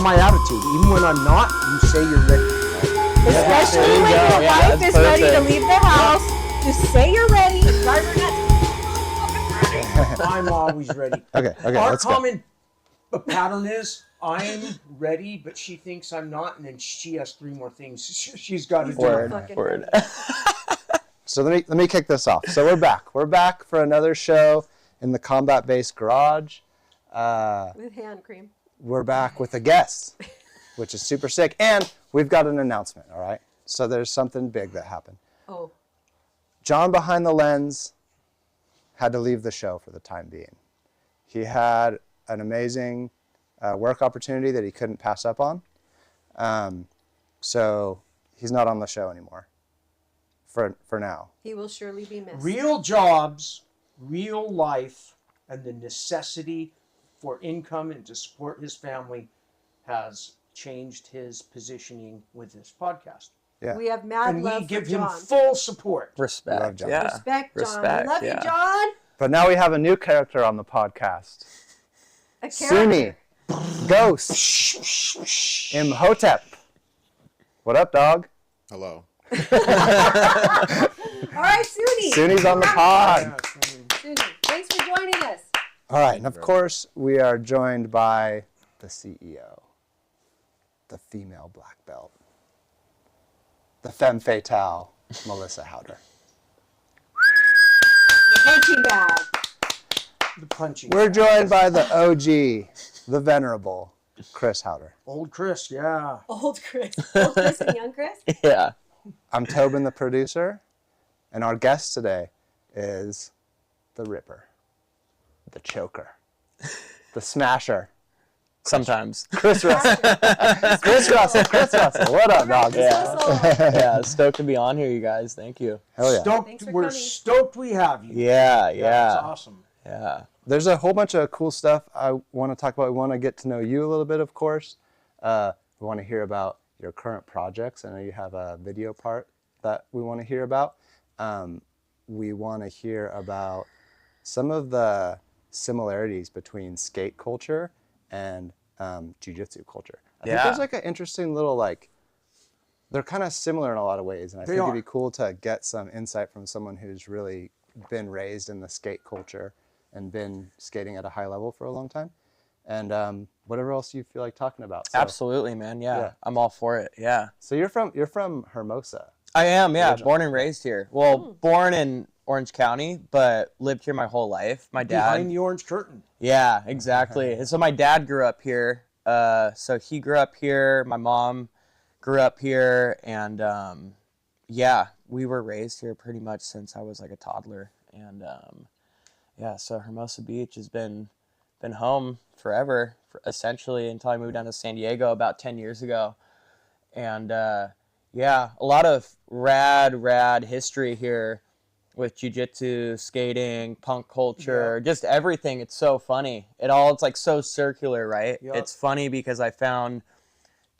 my attitude. Even when I'm not, you say you're ready. Especially when your wife is ready to leave the house. Just say you're ready. Drive her nuts. I'm always ready. Okay, Our let's common pattern is I'm ready, but she thinks I'm not, and then she has 3 more things she's got to do. Word. So let me kick this off. So we're back. We're back for another show in the combat-based garage. With hand cream. We're back with a guest, which is super sick, and we've got an announcement. All right. So there's something big that happened. Oh. John behind the lens had to leave the show for the time being. He had an amazing work opportunity that he couldn't pass up on. So he's not on the show anymore for now. He will surely be missed. Real jobs, real life, and the necessity for income and to support his family has changed his positioning with this podcast. Yeah. We have mad And love we give for John. him full support. Love Respect. John. Yeah. Respect, John. Respect, We love yeah. you, John. But now we have a new character on the podcast. A Suni. character. Ghost. Imhotep. What up, dog? Hello. All right, Suni. Suni's on the pod. Suni, thanks for joining us. All right, and of course, we are joined by the CEO, the female black belt, the femme fatale, Melissa Howder. The punching bag. The punching. We're joined by the OG, the venerable, Chris Howder. Old Chris, yeah. Old Chris. Old Chris and young Chris. Yeah. I'm Tobin, the producer, and our guest today is the Ripper, the Choker, the Smasher, Sometimes. Chris Russell. Chris Russell. What up, dog? Yeah. Stoked to be on here, you guys. Thank you. Hell yeah. Thanks for We're coming. stoked we have you. Yeah. That's awesome. Yeah. There's a whole bunch of cool stuff I want to talk about. We want to get to know you a little bit, of course. We want to hear about your current projects. I know you have a video part that we want to hear about. We want to hear about some of the similarities between skate culture and Jiu Jitsu culture. I think there's like an interesting little they're kind of similar in a lot of ways, and I think it'd be cool to get some insight from someone who's really been raised in the skate culture and been skating at a high level for a long time, and whatever else you feel like talking about. So, Absolutely, man. Yeah. I'm all for it. Yeah. So you're from Hermosa. I am. Yeah. Original. Born and raised here. Well, born in Orange County, but lived here my whole life. My dad. Behind the orange curtain. Yeah, exactly. And so my dad grew up here. So he grew up here. My mom grew up here, and yeah, we were raised here pretty much since I was like a toddler. And yeah, so Hermosa Beach has been home forever, essentially, until I moved down to San Diego about 10 years ago. And yeah, a lot of rad history here with jiu-jitsu, skating, punk culture, just everything. It's so funny. It's like so circular, right? Yep. It's funny because I found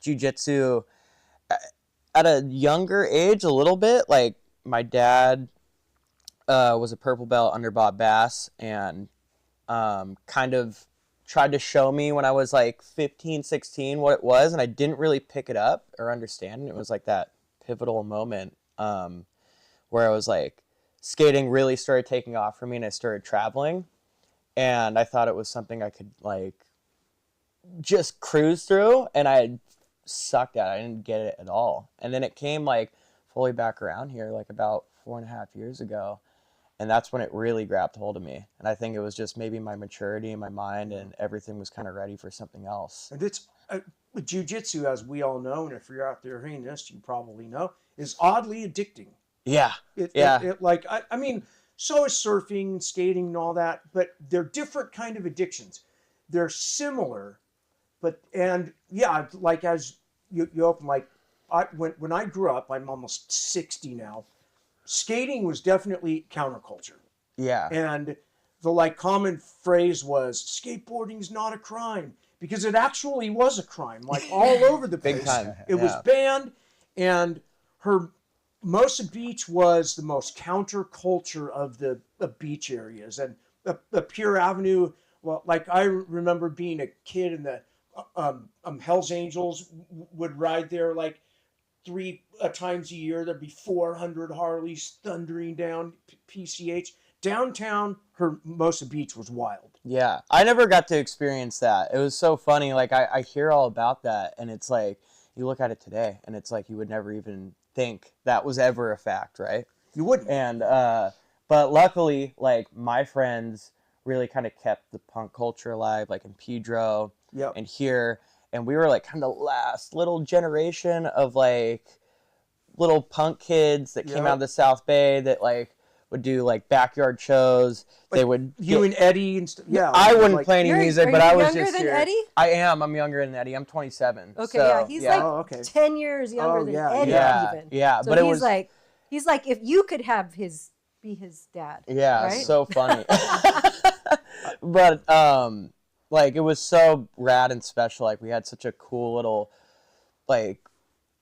jiu-jitsu at a younger age a little bit. Like my dad was a purple belt under Bob Bass, and kind of tried to show me when I was like 15, 16 what it was, and I didn't really pick it up or understand. And it was like that pivotal moment where I was like, skating really started taking off for me, and I started traveling, and I thought it was something I could like just cruise through, and I sucked at it. I didn't get it at all. And then it came like fully back around here like about 4.5 years ago, and that's when it really grabbed hold of me. And I think it was just maybe my maturity in my mind, and everything was kind of ready for something else. And it's jiu-jitsu, as we all know, and if you're out there hearing this, you probably know, is oddly addicting. Yeah. I mean, so is surfing, skating, and all that, but they're different kind of addictions. They're similar, and like as you open, like when I grew up, I'm almost 60 now. Skating was definitely counterculture. Yeah. And the common phrase was skateboarding's not a crime, because it actually was a crime, like all over the place. Big time. It was banned, and Hermosa Beach was the most counterculture of the beach areas, and the Pier Avenue. Well, like I remember being a kid, and the Hell's Angels would ride there like three times a year. There'd be 400 Harleys thundering down PCH. Downtown, Hermosa Beach was wild. Yeah, I never got to experience that. It was so funny. Like, I hear all about that, and it's like, you look at it today, and it's like you would never even think that was ever a fact, right? You wouldn't. And, but luckily, like, my friends really kind of kept the punk culture alive, like in Pedro and here. And we were like kind of the last little generation of like little punk kids that came out of the South Bay that like would do like backyard shows. Like they would and Eddie and stuff. Yeah, I wouldn't play any music, but I was just younger than Eddie? I am. I'm younger than Eddie. I'm 27. Okay, so, yeah, he's like 10 years younger than Eddie even. Yeah, so but he's like if you could have be his dad. Yeah, right? So funny. But like it was so rad and special. Like we had such a cool little like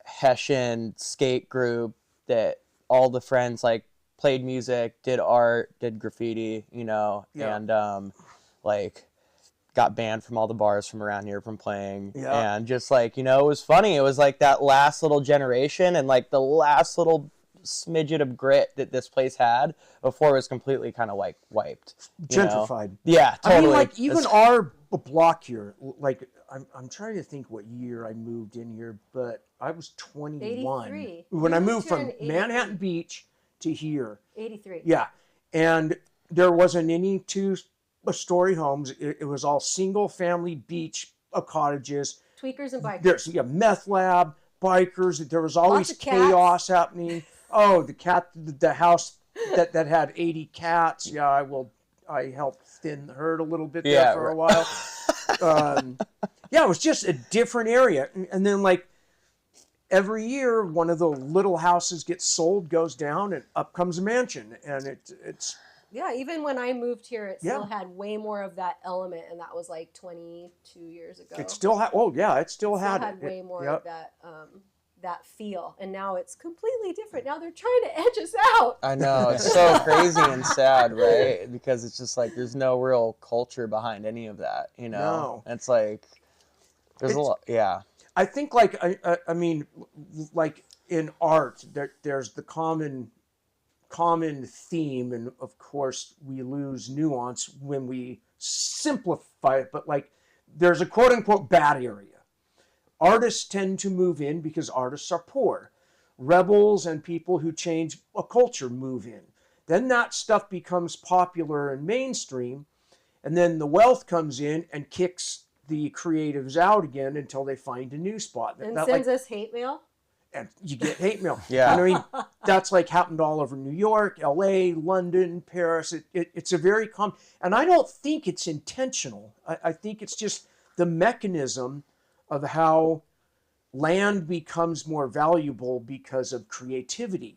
Hessian skate group that all the friends like played music, did art, did graffiti, you know, and like got banned from all the bars from around here from playing. And just like, you know, it was funny. It was like that last little generation and like the last little smidget of grit that this place had before it was completely kind of like wiped. Gentrified. Yeah, totally. I mean, like even our block here, like I'm trying to think what year I moved in here, but I was 21 83. when I moved from Manhattan Beach to here. 83. Yeah, and there wasn't any two-story homes. It was all single-family beach cottages. Tweakers and bikers. There's meth lab, bikers. There was always chaos happening. Oh, the house that had 80 cats. Yeah, I helped thin the herd a little bit there for a while. It was just a different area. And then like every year, one of the little houses gets sold, goes down, and up comes a mansion. And it's yeah, even when I moved here, it still had way more of that element, and that was like 22 years ago. It still had. It still had way more of that. That feel, and now it's completely different. Now they're trying to edge us out. I know, it's so crazy and sad, right? Because it's just like there's no real culture behind any of that, you know. No. It's like there's a lot. Yeah, I think like I mean, like in art, there's the common theme, and of course we lose nuance when we simplify it. But like, there's a quote unquote bad area. Artists tend to move in because artists are poor. Rebels and people who change a culture move in. Then that stuff becomes popular and mainstream, and then the wealth comes in and kicks the creatives out again until they find a new spot. And sends us hate mail? And you get hate mail. Yeah. And I mean, that's like happened all over New York, LA, London, Paris. It's a very common, and I don't think it's intentional. I think it's just the mechanism of how land becomes more valuable because of creativity.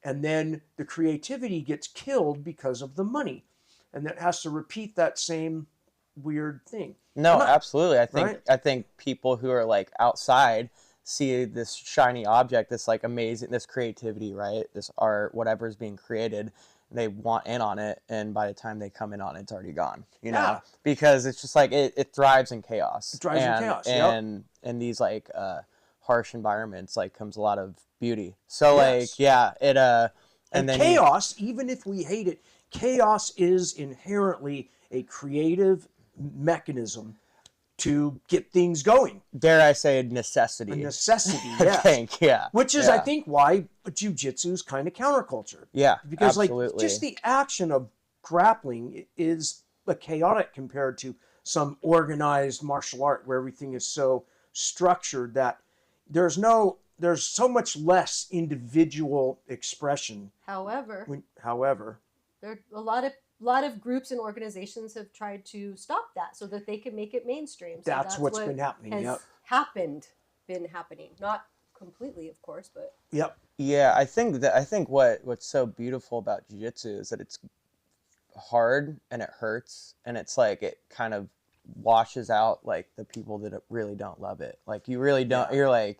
And then the creativity gets killed because of the money. And that has to repeat that same weird thing. No, absolutely. I think people who are like outside see this shiny object, this like amazing, this creativity, right? This art, whatever is being created. They want in on it, and by the time they come in on it, it's already gone. You know, because it's just like it thrives in chaos. It thrives in chaos, and in these like harsh environments, like comes a lot of beauty. So like, and then chaos, even if we hate it, chaos is inherently a creative mechanism to get things going. Dare I say necessity? A necessity, yes. I think, Which is, I think, why Jiu Jitsu is kind of counterculture. Yeah, because absolutely. like just the action of grappling is chaotic compared to some organized martial art where everything is so structured that there's so much less individual expression. However, there are a lot of groups and organizations have tried to stop that so that they can make it mainstream. So that's what's been happening. Been happening. Not completely, of course, but Yeah, I think what's so beautiful about jiu-jitsu is that it's hard and it hurts, and it's like it kind of washes out like the people that really don't love it. Like you really don't. You're like,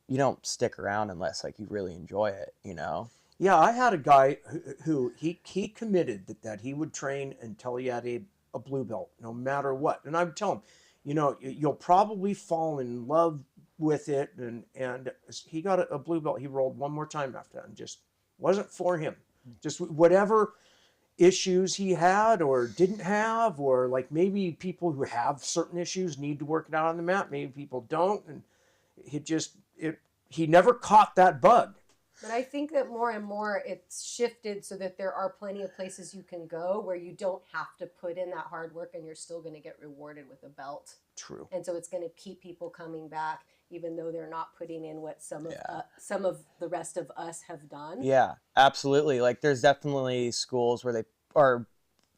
you don't stick around unless like you really enjoy it, you know. Yeah, I had a guy who he committed that he would train until he had a blue belt, no matter what. And I would tell him, you know, you'll probably fall in love with it. And he got a blue belt. He rolled one more time after that and just wasn't for him. Just whatever issues he had or didn't have, or like maybe people who have certain issues need to work it out on the mat. Maybe people don't. And he never caught that bug. But I think that more and more it's shifted so that there are plenty of places you can go where you don't have to put in that hard work and you're still going to get rewarded with a belt. True. And so it's going to keep people coming back, even though they're not putting in what some of the rest of us have done. Yeah, absolutely. Like there's definitely schools where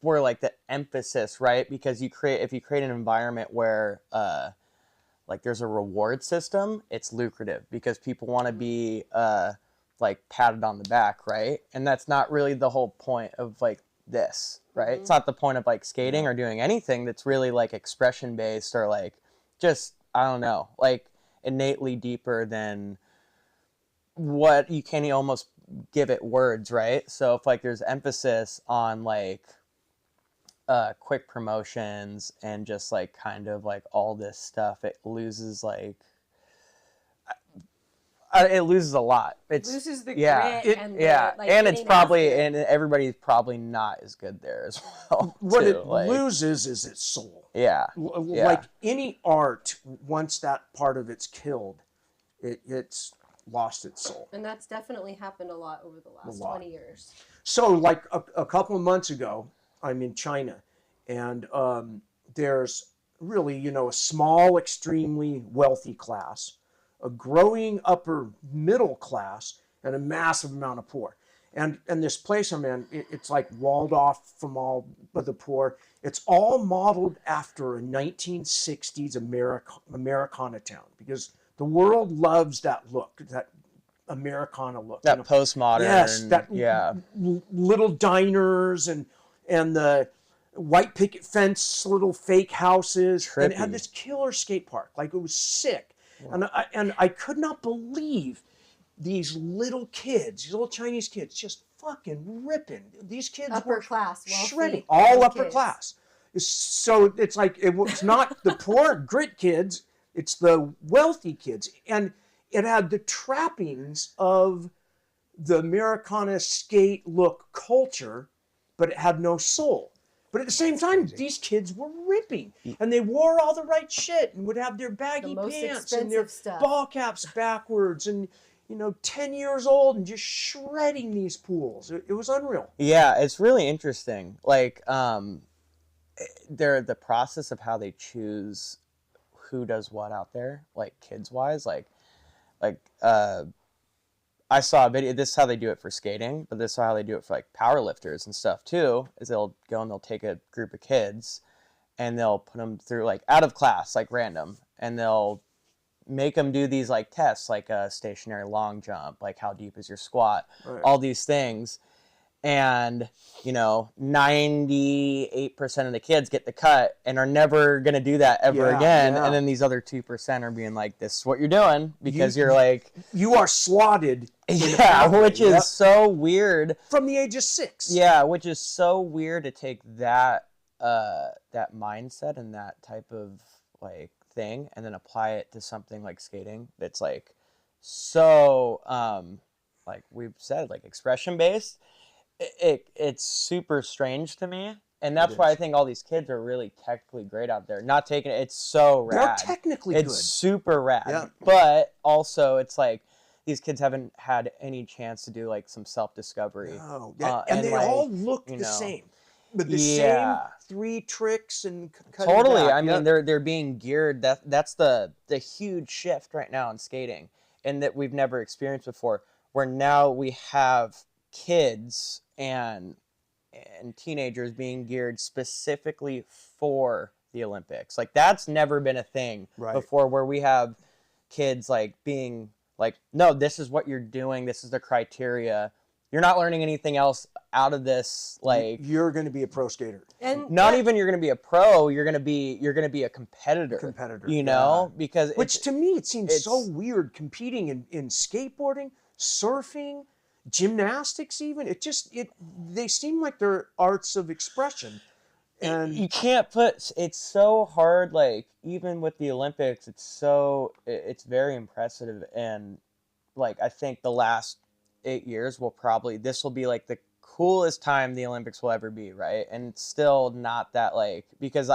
where like the emphasis, right? Because if you create an environment where like there's a reward system, it's lucrative because people want to be like patted on the back, right? And that's not really the whole point of like this, right? Mm-hmm. It's not the point of like skating or doing anything that's really like expression based or like just, I don't know, like innately deeper than what you can almost give it words, right? So if like there's emphasis on like quick promotions and just like kind of like all this stuff, it loses like it loses a lot. It loses the grit and and it's probably and everybody's probably not as good there as well. What too. it loses is its soul. Yeah. Like any art, once that part of it's killed, it's lost its soul. And that's definitely happened a lot over the last 20 years. So like a couple of months ago, I'm in China, and there's really, you know, a small, extremely wealthy class, a growing upper middle class, and a massive amount of poor. And this place I'm in, it's like walled off from all of the poor. It's all modeled after a 1960s Americana town, because the world loves that look, that Americana look. That postmodern. Yes, that little diners and the white picket fence, little fake houses. Trippy. And it had this killer skate park. Like, it was sick. Wow. And I could not believe these little kids, these little Chinese kids, just fucking ripping. These kids upper class, shredding, all upper class. So it's like, it was not the poor grit kids, it's the wealthy kids. And it had the trappings of the Americana skate look culture, but it had no soul. But at the same time, these kids were ripping, and they wore all the right shit and would have their baggy pants and their ball caps backwards, and 10 years old and just shredding these pools. It was unreal. Yeah, it's really interesting. Like, the process of how they choose who does what out there, like kids wise, like I saw a video. This is how they do it for skating, but this is how they do it for like power lifters and stuff too. Is they'll go and they'll take a group of kids, and they'll put them through like out of class, like random, and they'll make them do these like tests, like a stationary long jump, like how deep is your squat, right. All these things, and 98% of the kids get the cut and are never gonna do that ever again. Yeah. And then these other 2% are being like, "This is what you're doing," because you're like, you are slotted. Yeah, which is so weird. From the age of 6. Yeah, which is so weird to take that that mindset and that type of like thing and then apply it to something like skating that's like so like we've said, like expression based. It's super strange to me, and that's why I think all these kids are really technically great out there. Not taking it, it's so rad. They're technically good. It's super rad. Yeah. But also it's like these kids haven't had any chance to do like some self-discovery. No. And they like, all look the same. But the same 3 tricks and totally. Back. I mean, they're being geared. That's the huge shift right now in skating, and that we've never experienced before. Where now we have kids and teenagers being geared specifically for the Olympics. Like that's never been a thing before, where we have kids like being like, no, this is what you're doing. This is the criteria. You're not learning anything else out of this. Like you're going to be a pro skater, and not even you're going to be a pro. You're going to be a competitor. Because which to me it seems so weird competing in skateboarding, surfing, gymnastics. Even they seem like they're arts of expression, And you can't put, it's so hard, like even with the Olympics, it's very impressive. And like I think the last 8 years this will be like the coolest time the Olympics will ever be, right? And it's still not that, like, because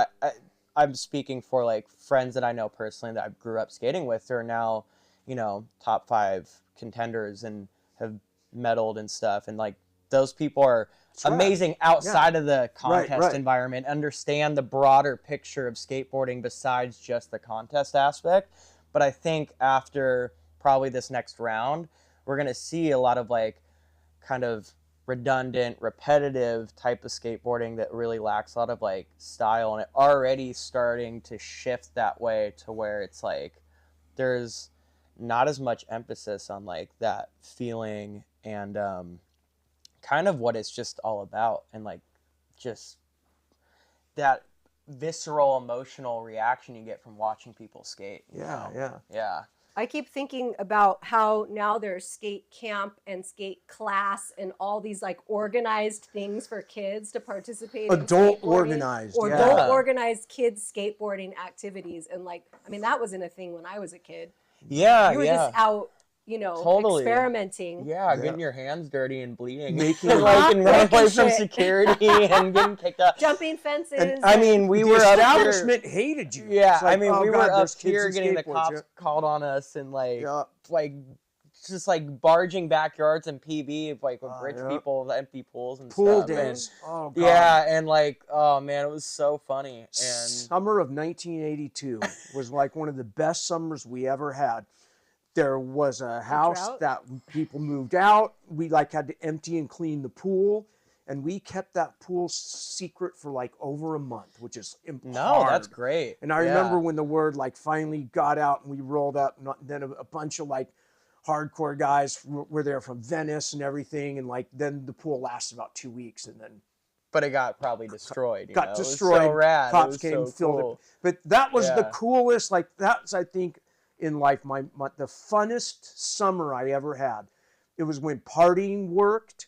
I'm speaking for like friends that I know personally that I grew up skating with who are now, top 5 contenders and have medaled and stuff. And like those people are amazing outside of the contest environment, understand the broader picture of skateboarding besides just the contest aspect. But I think after probably this next round, we're going to see a lot of like kind of redundant, repetitive type of skateboarding that really lacks a lot of like style, and it already starting to shift that way to where it's like there's not as much emphasis on like that feeling and kind of what it's just all about, and like just that visceral emotional reaction you get from watching people skate. Yeah. I keep thinking about how now there's skate camp and skate class and all these like organized things for kids to participate in. Adult organized kids skateboarding activities. And like, I mean, that wasn't a thing when I was a kid. Yeah. You were just out, totally experimenting. Yeah, getting your hands dirty and bleeding. Making and running away from security and getting kicked out. Jumping fences. And, I mean, we were up here. The establishment hated you. Yeah, like, we were up here getting the skateboards, cops called on us and like just like barging backyards and PB like with rich people with empty pools and pool stuff. days. And, and like, oh man, it was so funny. And summer of 1982 was like one of the best summers we ever had. There was a house that people moved out. We like had to empty and clean the pool, and we kept that pool secret for like over a month, which is hard. That's great. And I remember when the word like finally got out and we rolled up, and then a bunch of like hardcore guys were there from Venice and everything, and like then the pool lasted about 2 weeks, and then. But it got probably destroyed. Got destroyed. It was so rad. Cops came, filled it. But that was the coolest. Like that's I think. In life, the funnest summer I ever had. It was when partying worked.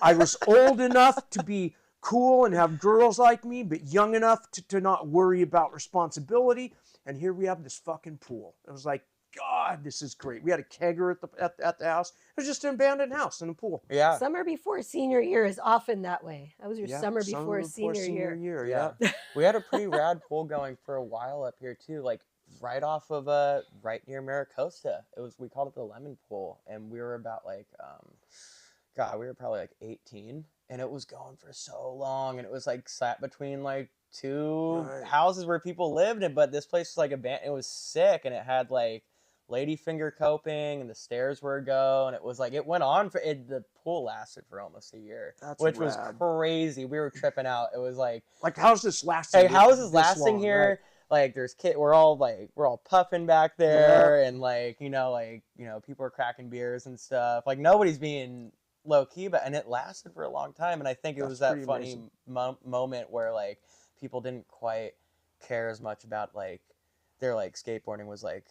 I was old enough to be cool and have girls like me, but young enough to not worry about responsibility. And here we have this fucking pool. It was like, God, this is great. We had a kegger at the house. It was just an abandoned house and a pool. Yeah. Summer before senior year is often that way. That was your summer before senior year. Yeah. We had a pretty rad pool going for a while up here too. Like right off of right near Maricosta. We called it the Lemon Pool, and we were about like we were probably like 18, and it was going for so long, and it was like sat between like two houses where people lived, but this place was like abandoned. It was sick, and it had like ladyfinger coping, and the stairs were a go, and it was like it went on for the pool lasted for almost a year. Which was crazy. We were tripping out. It was like how's this lasting? Hey, how is this lasting here? Right. Like there's we're all puffing back there, and people are cracking beers and stuff. Like nobody's being low key, and it lasted for a long time. And I think it was that funny moment where like people didn't quite care as much about like their like skateboarding was like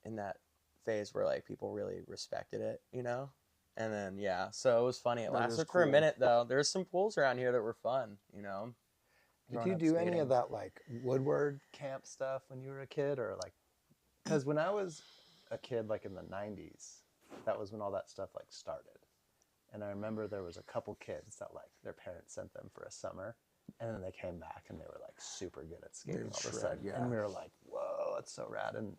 in that phase where like people really respected it, And then so it was funny. It lasted for a minute though. There's some pools around here that were fun, Did you do any of that like Woodward camp stuff when you were a kid, or like, because when I was a kid, like in the 90s, that was when all that stuff like started. And I remember there was a couple kids that like their parents sent them for a summer, and then they came back and they were like super good at skating all of a sudden. And we were like, whoa, that's so rad. And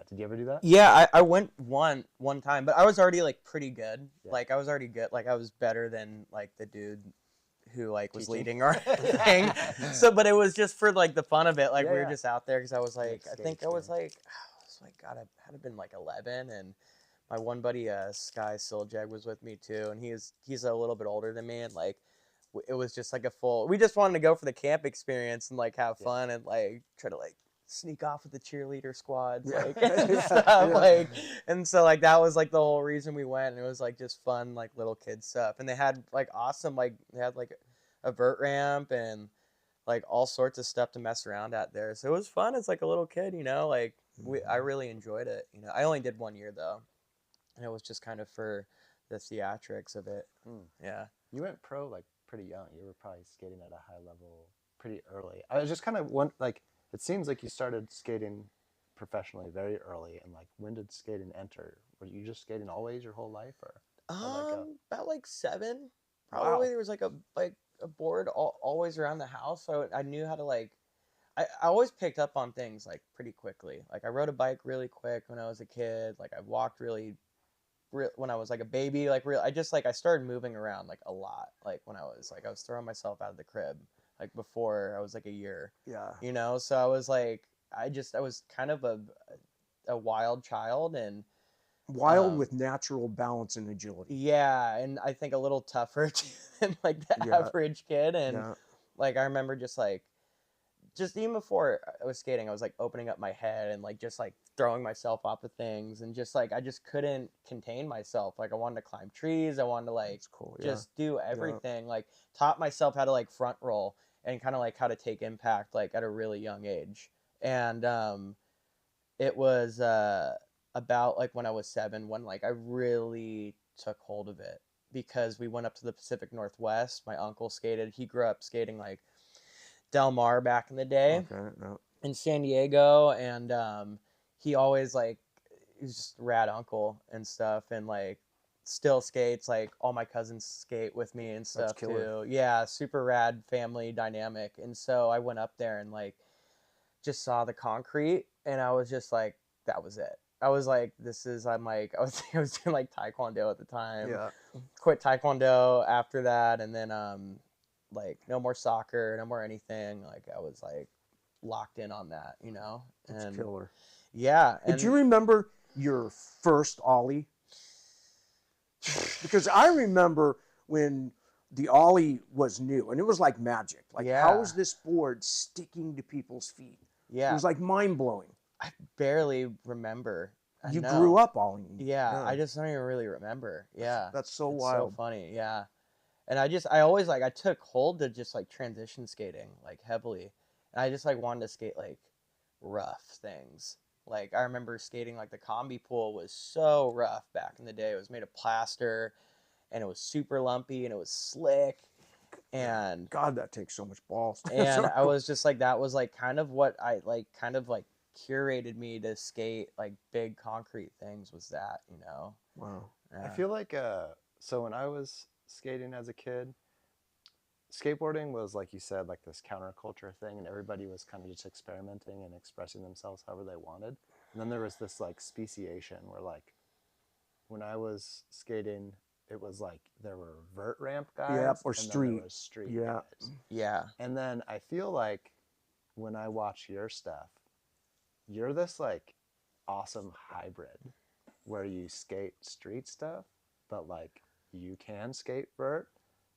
did you ever do that? Yeah, I went one time, but I was already like pretty good. Yeah. Like I was already good. Like I was better than like the dude who like was leading our thing. So, but it was just for like the fun of it. Like we were just out there because I was like, I think I was like, God, I had to been like 11, and my one buddy, Sky Siljeg, was with me too, and he's a little bit older than me, and like it was just like we just wanted to go for the camp experience and like have fun and like try to like sneak off with the cheerleader squads, like and stuff, like, and so like that was like the whole reason we went, and it was like just fun like little kid stuff, and they had like awesome they had like a vert ramp and like all sorts of stuff to mess around at there, so it was fun as like a little kid, like I really enjoyed it. I only did 1 year though, and it was just kind of for the theatrics of it. Yeah. You went pro like pretty young. You were probably skating at a high level pretty early. I was just kind of like, it seems like you started skating professionally very early, and like, when did skating enter? Were you just skating always your whole life, or About like 7, Wow. probably. There was like a board always around the house, so I knew how to like. I always picked up on things like pretty quickly. Like I rode a bike really quick when I was a kid. Like I walked when I was like a baby. Like I started moving around like a lot. Like when I was throwing myself out of the crib like before I was like a year. Yeah. You know, so I was like I was kind of a wild child, and Wild with natural balance and agility. yeah, and I think a little tougher than like the average kid. And like I remember just even before I was skating, I was like opening up my head and like just like throwing myself off of things, and just like I just couldn't contain myself. Like I wanted to climb trees, I wanted to like just do everything. Like taught myself how to like front roll and kind of like how to take impact like at a really young age. And it was about like when I was 7 when like I really took hold of it, because we went up to the Pacific Northwest. My uncle skated. He grew up skating like Del Mar back in the day in San Diego, and he always like, he's just a rad uncle and stuff, and like still skates. Like all my cousins skate with me and stuff too. Yeah, super rad family dynamic. And so I went up there and like just saw the concrete, and I was just like, that was it. I was like, I was doing like Taekwondo at the time. Yeah. Quit Taekwondo after that, and then like no more soccer, no more anything. Like I was like locked in on that, you know. That's killer. Yeah. Did you remember your first ollie? Because I remember when the ollie was new, and it was like magic. Like, how is this board sticking to people's feet? Yeah. It was like mind blowing. I barely remember. You grew up ollieing. Yeah, I just don't even really remember. Yeah. That's so it's wild. So funny. Yeah. And I always like, I took hold to just like transition skating like heavily. And I just like wanted to skate like rough things. Like I remember skating like the combi pool was so rough back in the day. It was made of plaster, and it was super lumpy, and it was slick. And God, that takes so much balls. And I was just like, that was like kind of what I like kind of like curated me to skate like big concrete things, was that, you know. Wow. Yeah. I feel like so when I was skating as a kid, skateboarding was, like you said, like this counterculture thing, and everybody was kind of just experimenting and expressing themselves however they wanted. And then there was this like speciation where, like, when I was skating, it was like there were vert ramp guys, or and street. then there was street guys. Yeah. And then I feel like when I watch your stuff, you're this like awesome hybrid where you skate street stuff, but like you can skate vert,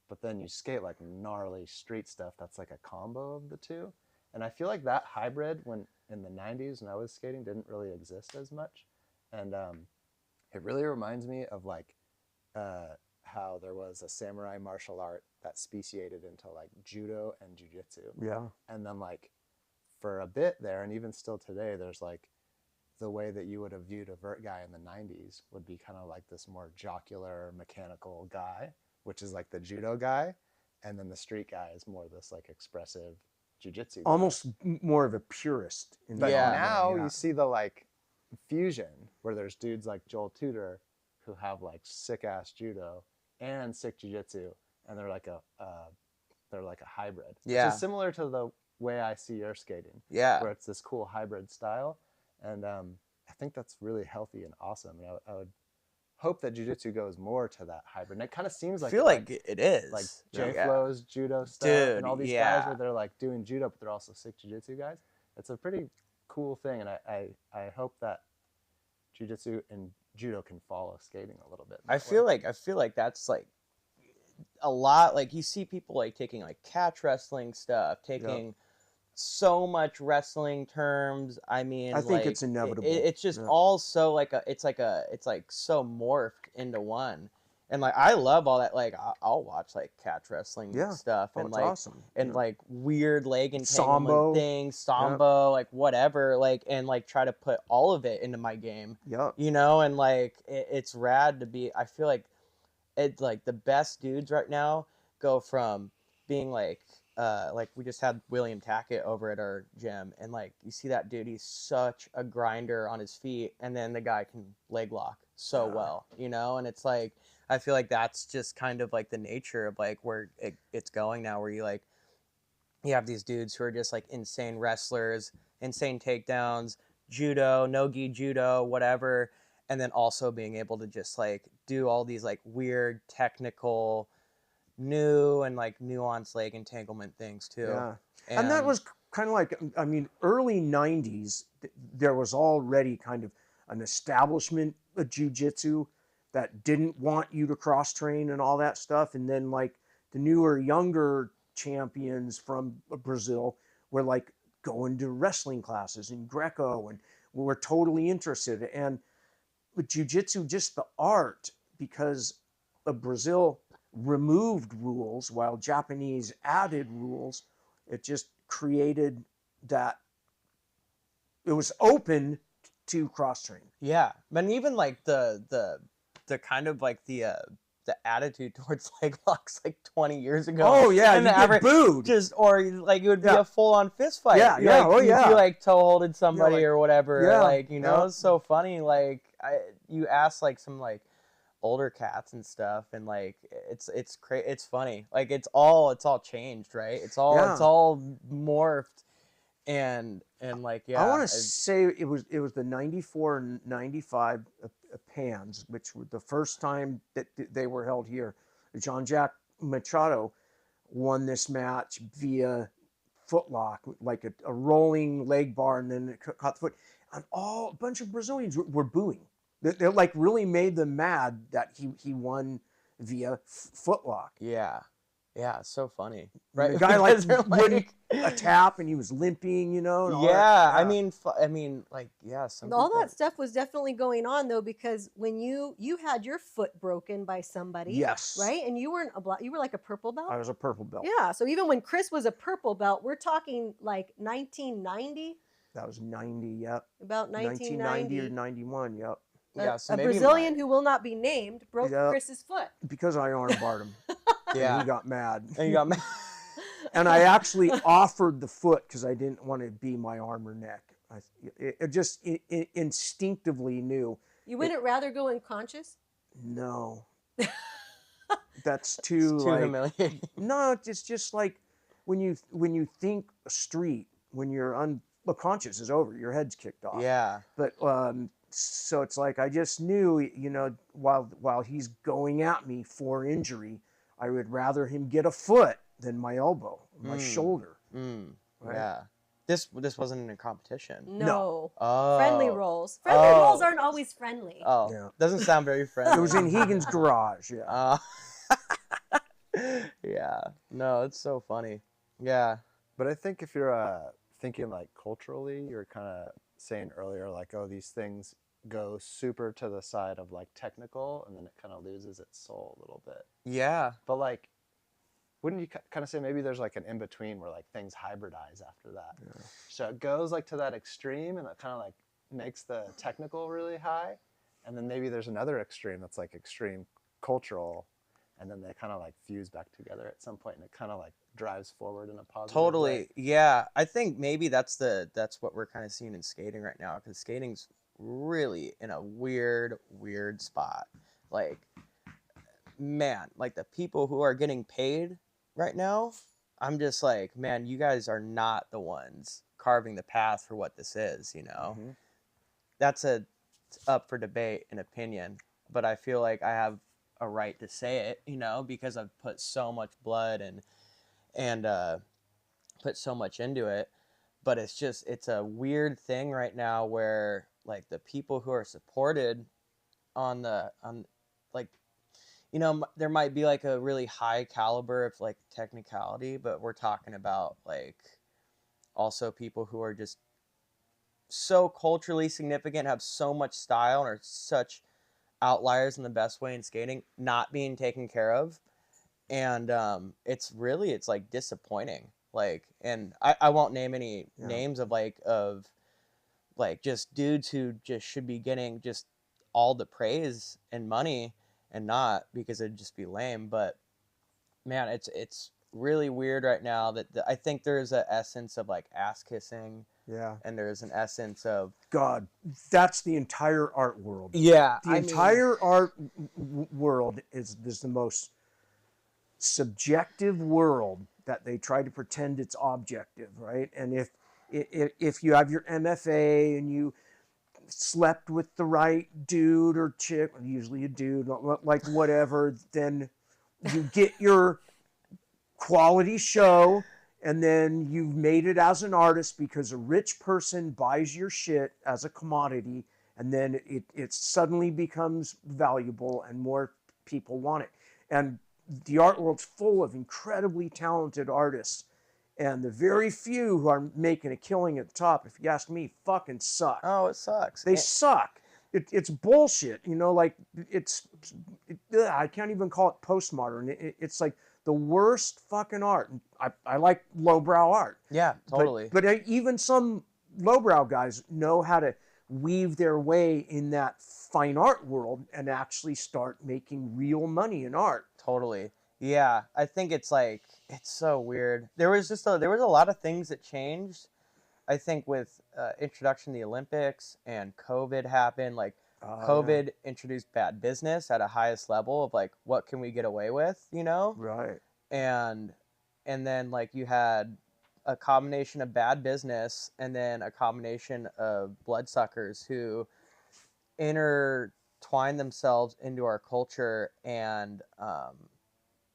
but then you skate like gnarly street stuff that's like a combo of the two. And I feel like that hybrid, when in the 90s when I was skating, didn't really exist as much. And it really reminds me of like how there was a samurai martial art that speciated into like judo and jiu-jitsu. Yeah. And then like for a bit there, and even still today, there's like the way that you would have viewed a vert guy in the 90s would be kind of like this more jocular, mechanical guy, which is like the judo guy. And then the street guy is more this like expressive jiu-jitsu guy. Almost more of a purist. But now you see the like fusion where there's dudes like Joel Tudor who have like sick ass judo and sick jiu-jitsu, and they're like a hybrid. Yeah. Which is similar to the way I see your skating. Yeah. Where it's this cool hybrid style. And I think that's really healthy and awesome. And I would hope that jiu-jitsu goes more to that hybrid. And it kind of seems like I feel like it is. Like J-Flow's judo stuff, and all these guys where they're like doing judo, but they're also sick jiu-jitsu guys. It's a pretty cool thing, and I hope that jiu-jitsu and judo can follow skating a little bit. I feel like that's like a lot. Like you see people like taking like catch wrestling stuff, taking so much wrestling terms. I mean, I think it's inevitable. It's just all so like it's like so morphed into one. And like I love all that. Like I'll watch like catch wrestling stuff, and like awesome. And like weird leg entanglement things, sambo, like whatever, like, and like try to put all of it into my game. Yeah. You know, and like it's rad to be. I feel like it's like the best dudes right now go from being like we just had William Tackett over at our gym, and like you see that dude, he's such a grinder on his feet, and then the guy can leg lock so well, you know. And it's like I feel like that's just kind of like the nature of like where it's going now, where you have these dudes who are just like insane wrestlers, insane takedowns, judo, no-gi judo, whatever, and then also being able to just like do all these like weird technical new and like nuanced leg entanglement things too. Yeah. And that was kind of like, I mean, early 90s, there was already kind of an establishment of jiu-jitsu that didn't want you to cross-train and all that stuff. And then like the newer, younger champions from Brazil were like going to wrestling classes in Greco and were totally interested. And with jiu-jitsu, just the art, because of Brazil removed rules while Japanese added rules, it just created that it was open to cross-train. Yeah, but even like the kind of like the attitude towards leg locks like 20 years ago. Oh yeah, and you get booed. Just or like it would be a full-on fist fight. Yeah, yeah, like, yeah. You like toe holded somebody like, or whatever. yeah, Like, you know, yeah. it's so funny. Like you ask like some like older cats and stuff, and like it's funny. Like it's all changed, right? It's all morphed. And like, yeah, I want to say it was the 94 and 95 Pans, which were the first time that they were held here. Jean-Jacques Machado won this match via footlock, like a rolling leg bar, and then it caught the foot. And a bunch of Brazilians were booing. They like really made them mad that he won via footlock. Yeah, it's so funny, right? The guy like Because wouldn't a tap, and he was limping, you know. And all yeah, that. I mean, like, yeah. All that stuff was definitely going on though, because when you had your foot broken by somebody, Yes. right, and you weren't you were like a purple belt. I was a purple belt. Yeah, so even when Chris was a purple belt, we're talking like 1990. That was 90. Yep. About 1990 or 91. Yep. Yeah, so a maybe Brazilian who will not be named broke Chris's foot. Because I armbarred him. Yeah. And he got mad. And you got mad. And I actually offered the foot because I didn't want to be my arm or neck. It just instinctively knew. You wouldn't rather go unconscious? No. That's too It's too humiliating. No, it's just like when you think a street, when you're unconscious is over, your head's kicked off. Yeah. But so it's like I just knew, you know, while he's going at me for injury, I would rather him get a foot than my elbow, my shoulder. Right? Yeah. This wasn't in a competition. No. Oh. Friendly rolls. Friendly rolls aren't always friendly. Oh. Yeah. Doesn't sound very friendly. It was in Hagen's garage. Yeah. Yeah. No, it's so funny. Yeah. But I think if you're thinking like culturally, you're kind of saying earlier, like, oh, these things go super to the side of like technical, and then it kind of loses its soul a little bit. Yeah. But like, wouldn't you kind of say maybe there's like an in-between where like things hybridize after that? Yeah. So it goes like to that extreme, and it kind of like makes the technical really high, and then maybe there's another extreme that's like extreme cultural, and then they kind of like fuse back together at some point, and it kind of like drives forward in a positive Totally. way. Yeah. I think maybe that's what we're kind of seeing in skating right now, because skating's really in a weird spot. Like, man, like the people who are getting paid right now, I'm just like, man, you guys are not the ones carving the path for what this is, you know? Mm-hmm. That's it's up for debate and opinion, but I feel like I have a right to say it, you know, because I've put so much blood and put so much into it. But it's a weird thing right now where like the people who are supported on like, you know, there might be like a really high caliber of like technicality, but we're talking about like also people who are just so culturally significant, have so much style, and are such outliers in the best way in skating, not being taken care of. And it's like disappointing. Like, and I won't name any names of just dudes who just should be getting just all the praise and money, and not, because it'd just be lame. But man, it's really weird right now that I think there's an essence of like ass kissing, Yeah. and there's an essence of God, that's the entire art world. yeah, The entire art world is the most subjective world that they try to pretend it's objective, right? And if you have your MFA and you slept with the right dude or chick, usually a dude, like whatever, then you get your quality show, and then you've made it as an artist because a rich person buys your shit as a commodity, and then it suddenly becomes valuable and more people want it. And the art world's full of incredibly talented artists, and the very few who are making a killing at the top, if you ask me, fucking suck. oh, it sucks. They suck. It's bullshit, you know, like I can't even call it postmodern. It's like the worst fucking art. I like lowbrow art. Yeah, totally. But even some lowbrow guys know how to weave their way in that fine art world and actually start making real money in art. Totally. Yeah, I think it's like it's so weird. There was a lot of things that changed. I think with introduction to the Olympics and COVID happened, like COVID introduced bad business at a highest level of like what can we get away with, you know? Right. And then like you had a combination of bad business and then a combination of bloodsuckers who intertwine themselves into our culture and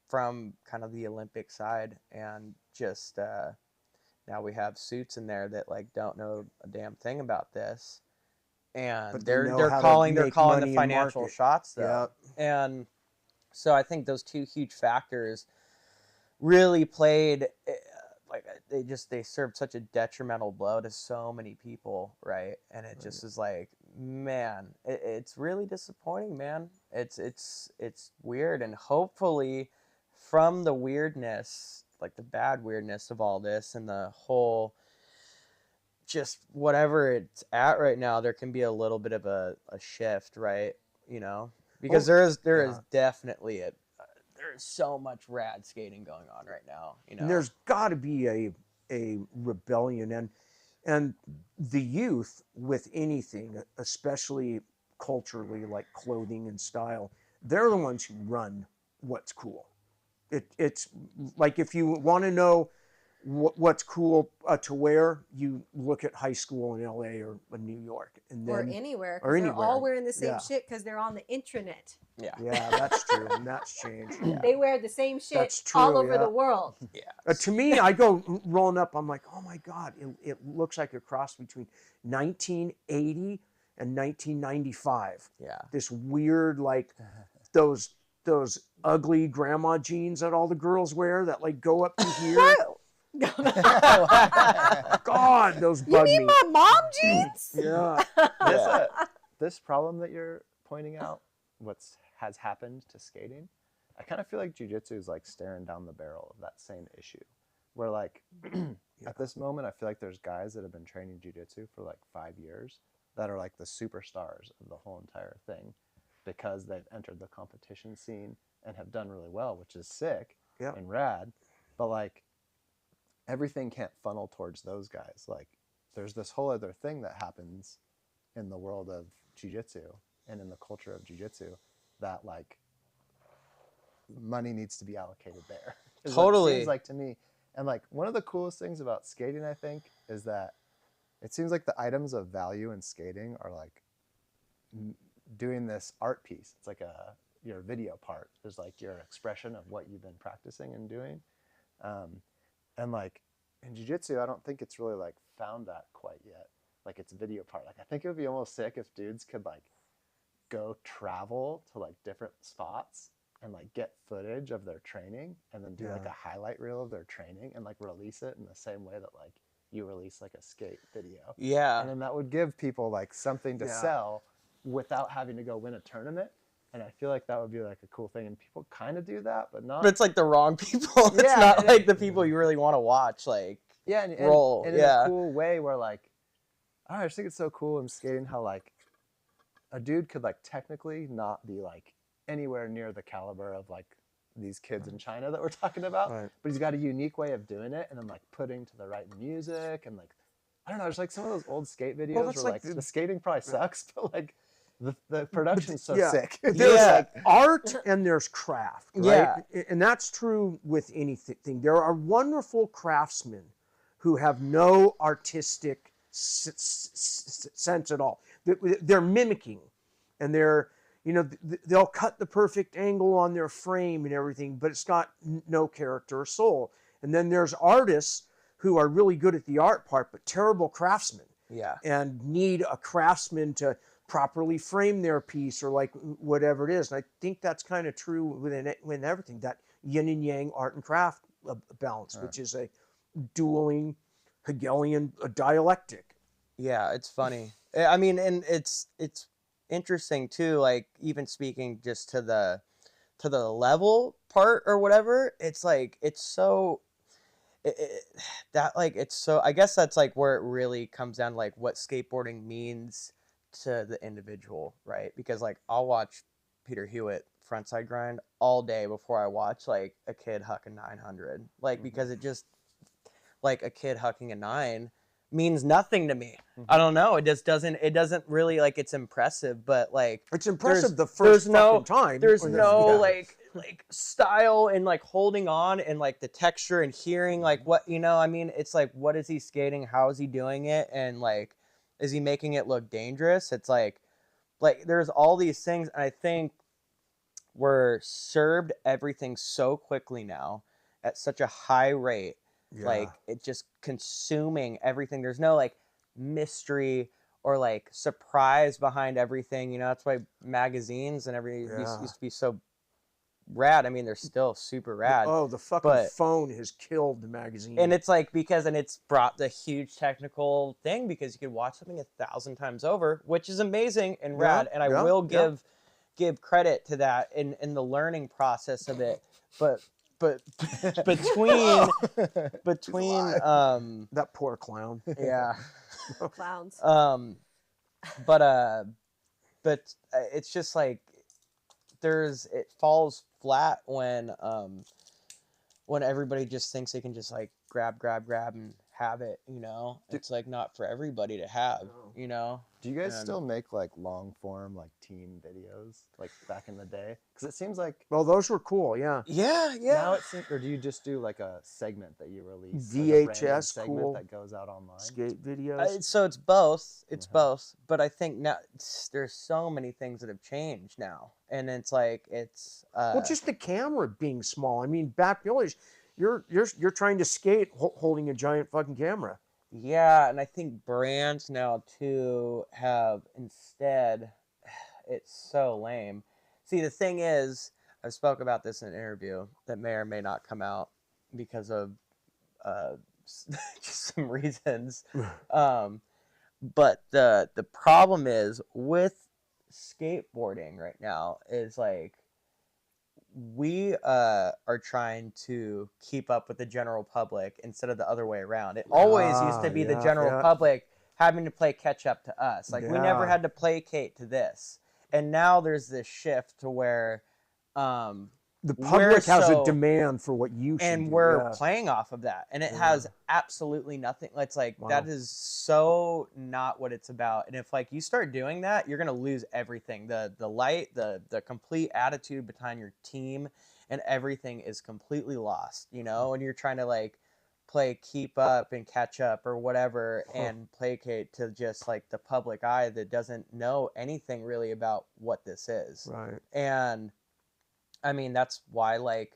from kind of the Olympic side, and just now we have suits in there that like don't know a damn thing about this, and But they're how to calling make the money and financial market. shots though. And so I think those two huge factors really played like they served such a detrimental blow to so many people, right? And it just is like, man, it's really disappointing, man. It's weird, and hopefully from the weirdness, like the bad weirdness of all this and the whole just whatever it's at right now, there can be a little bit of a shift, right? You know, because there is definitely there's so much rad skating going on right now, you know. And there's got to be a rebellion, and the youth with anything, especially culturally, like clothing and style, they're the ones who run what's cool. It's like if you want to know what's cool to wear, you look at high school in LA or New York, and then or anywhere. or They're all anywhere. wearing the same Yeah. shit because they're on the intranet. Yeah. Yeah, that's true, and that's changed. They wear the same shit That's true, all over yeah. the world. Yeah. To me, I go rolling up, I'm like, oh my God, it looks like a cross between 1980 and 1995. Yeah. This weird, like, those ugly grandma jeans that all the girls wear that like go up to here. God, those You bug mean me. my mom jeans? Yeah. This problem that you're pointing out, has happened to skating, I kind of feel like jiu-jitsu is like staring down the barrel of that same issue. Where like at this moment, I feel like there's guys that have been training jiu-jitsu for like 5 years that are like the superstars of the whole entire thing because they've entered the competition scene and have done really well, which is sick and rad. But like everything can't funnel towards those guys. Like there's this whole other thing that happens in the world of jiu-jitsu and in the culture of jiu-jitsu that like money needs to be allocated there. Totally. It seems like to me. And like one of the coolest things about skating, I think, is that it seems like the items of value in skating are like doing this art piece. It's like your video part. There's like your expression of what you've been practicing and doing. And like in jiu-jitsu, I don't think it's really like found that quite yet. Like its video part. Like I think it would be almost sick if dudes could like go travel to like different spots and like get footage of their training and then do like a highlight reel of their training and like release it in the same way that like you release like a skate video. Yeah. And then that would give people like something to sell without having to go win a tournament. And I feel like that would be like a cool thing. And people kind of do that, but not. But it's like the wrong people. It's not like the people you really want to watch. Like roll. And in a cool way where like, I just think it's so cool in skating how like a dude could like technically not be like anywhere near the caliber of like these kids in China that we're talking about. Right. But he's got a unique way of doing it, and then like putting to the right music, and like I don't know, there's like some of those old skate videos that's where like like the skating probably sucks, but like the production's so yeah. sick. There's Yeah. like art and there's craft, right? Yeah. And that's true with anything. There are wonderful craftsmen who have no artistic sense at all. They're mimicking, and they're, you know, they'll cut the perfect angle on their frame and everything, but it's got no character or soul. And then there's artists who are really good at the art part, but terrible craftsmen, Yeah. and need a craftsman to properly frame their piece or like whatever it is. And I think that's kind of true within everything, that yin and yang art and craft balance, which is a dueling Hegelian dialectic. Yeah, it's funny. I mean, and it's interesting too. Like even speaking just to the level part or whatever, it's like it's so that like it's so. I guess that's like where it really comes down to like what skateboarding means to the individual, right? Because like I'll watch Peter Hewitt frontside grind all day before I watch like a kid huck a 900, like because it just like a kid hucking a 9 means nothing to me. I don't know. It doesn't really like, it's impressive, but like It's impressive the there's first no- fucking time. there's or no yeah. like style and like holding on and like the texture and hearing like what, you know, I mean, it's like, what is he skating? How is he doing it? And like, is he making it look dangerous? It's like there's all these things. And I think we're served everything so quickly now at such a high rate. Like it just consuming everything. There's no like mystery or like surprise behind everything. You know, that's why magazines and everything used to be so rad. I mean, they're still super rad. Oh, the fucking but- phone has killed the magazine. And it's like and it's brought the huge technical thing because you could watch something 1,000 times over, which is amazing and rad. And I will give credit to that in the learning process of it. But between that poor clown. yeah. Clowns. But it's just like it falls flat when everybody just thinks they can just like grab and have it, you know. It's like not for everybody to have, you know. Do you guys And- still make like long form like teen videos like back in the day? Because it seems like Well, those were cool, yeah. Yeah. now it seems, or do you just do like a segment that you release? Like a random VHS, segment cool. that goes out online. Skate videos. So it's both. It's both. But I think now there's so many things that have changed now, and it's like it's. Well, just the camera being small. I mean, back village, you're trying to skate holding a giant fucking camera. Yeah, and I think brands now too have instead. It's so lame. See, the thing is, I spoke about this in an interview that may or may not come out because of just some reasons. But the problem is with skateboarding right now is like we are trying to keep up with the general public instead of the other way around. It always used to be the general public having to play catch up to us. Like we never had to placate to this. And now there's this shift to where The public has a demand for what you should and do. we're playing off of that, and it has absolutely nothing. It's like that is so not what it's about. And if like you start doing that, you're gonna lose everything. The light, the complete attitude behind your team, and everything is completely lost. You know, and you're trying to like play keep up and catch up or whatever, and placate to just like the public eye that doesn't know anything really about what this is. Right. And I mean, that's why like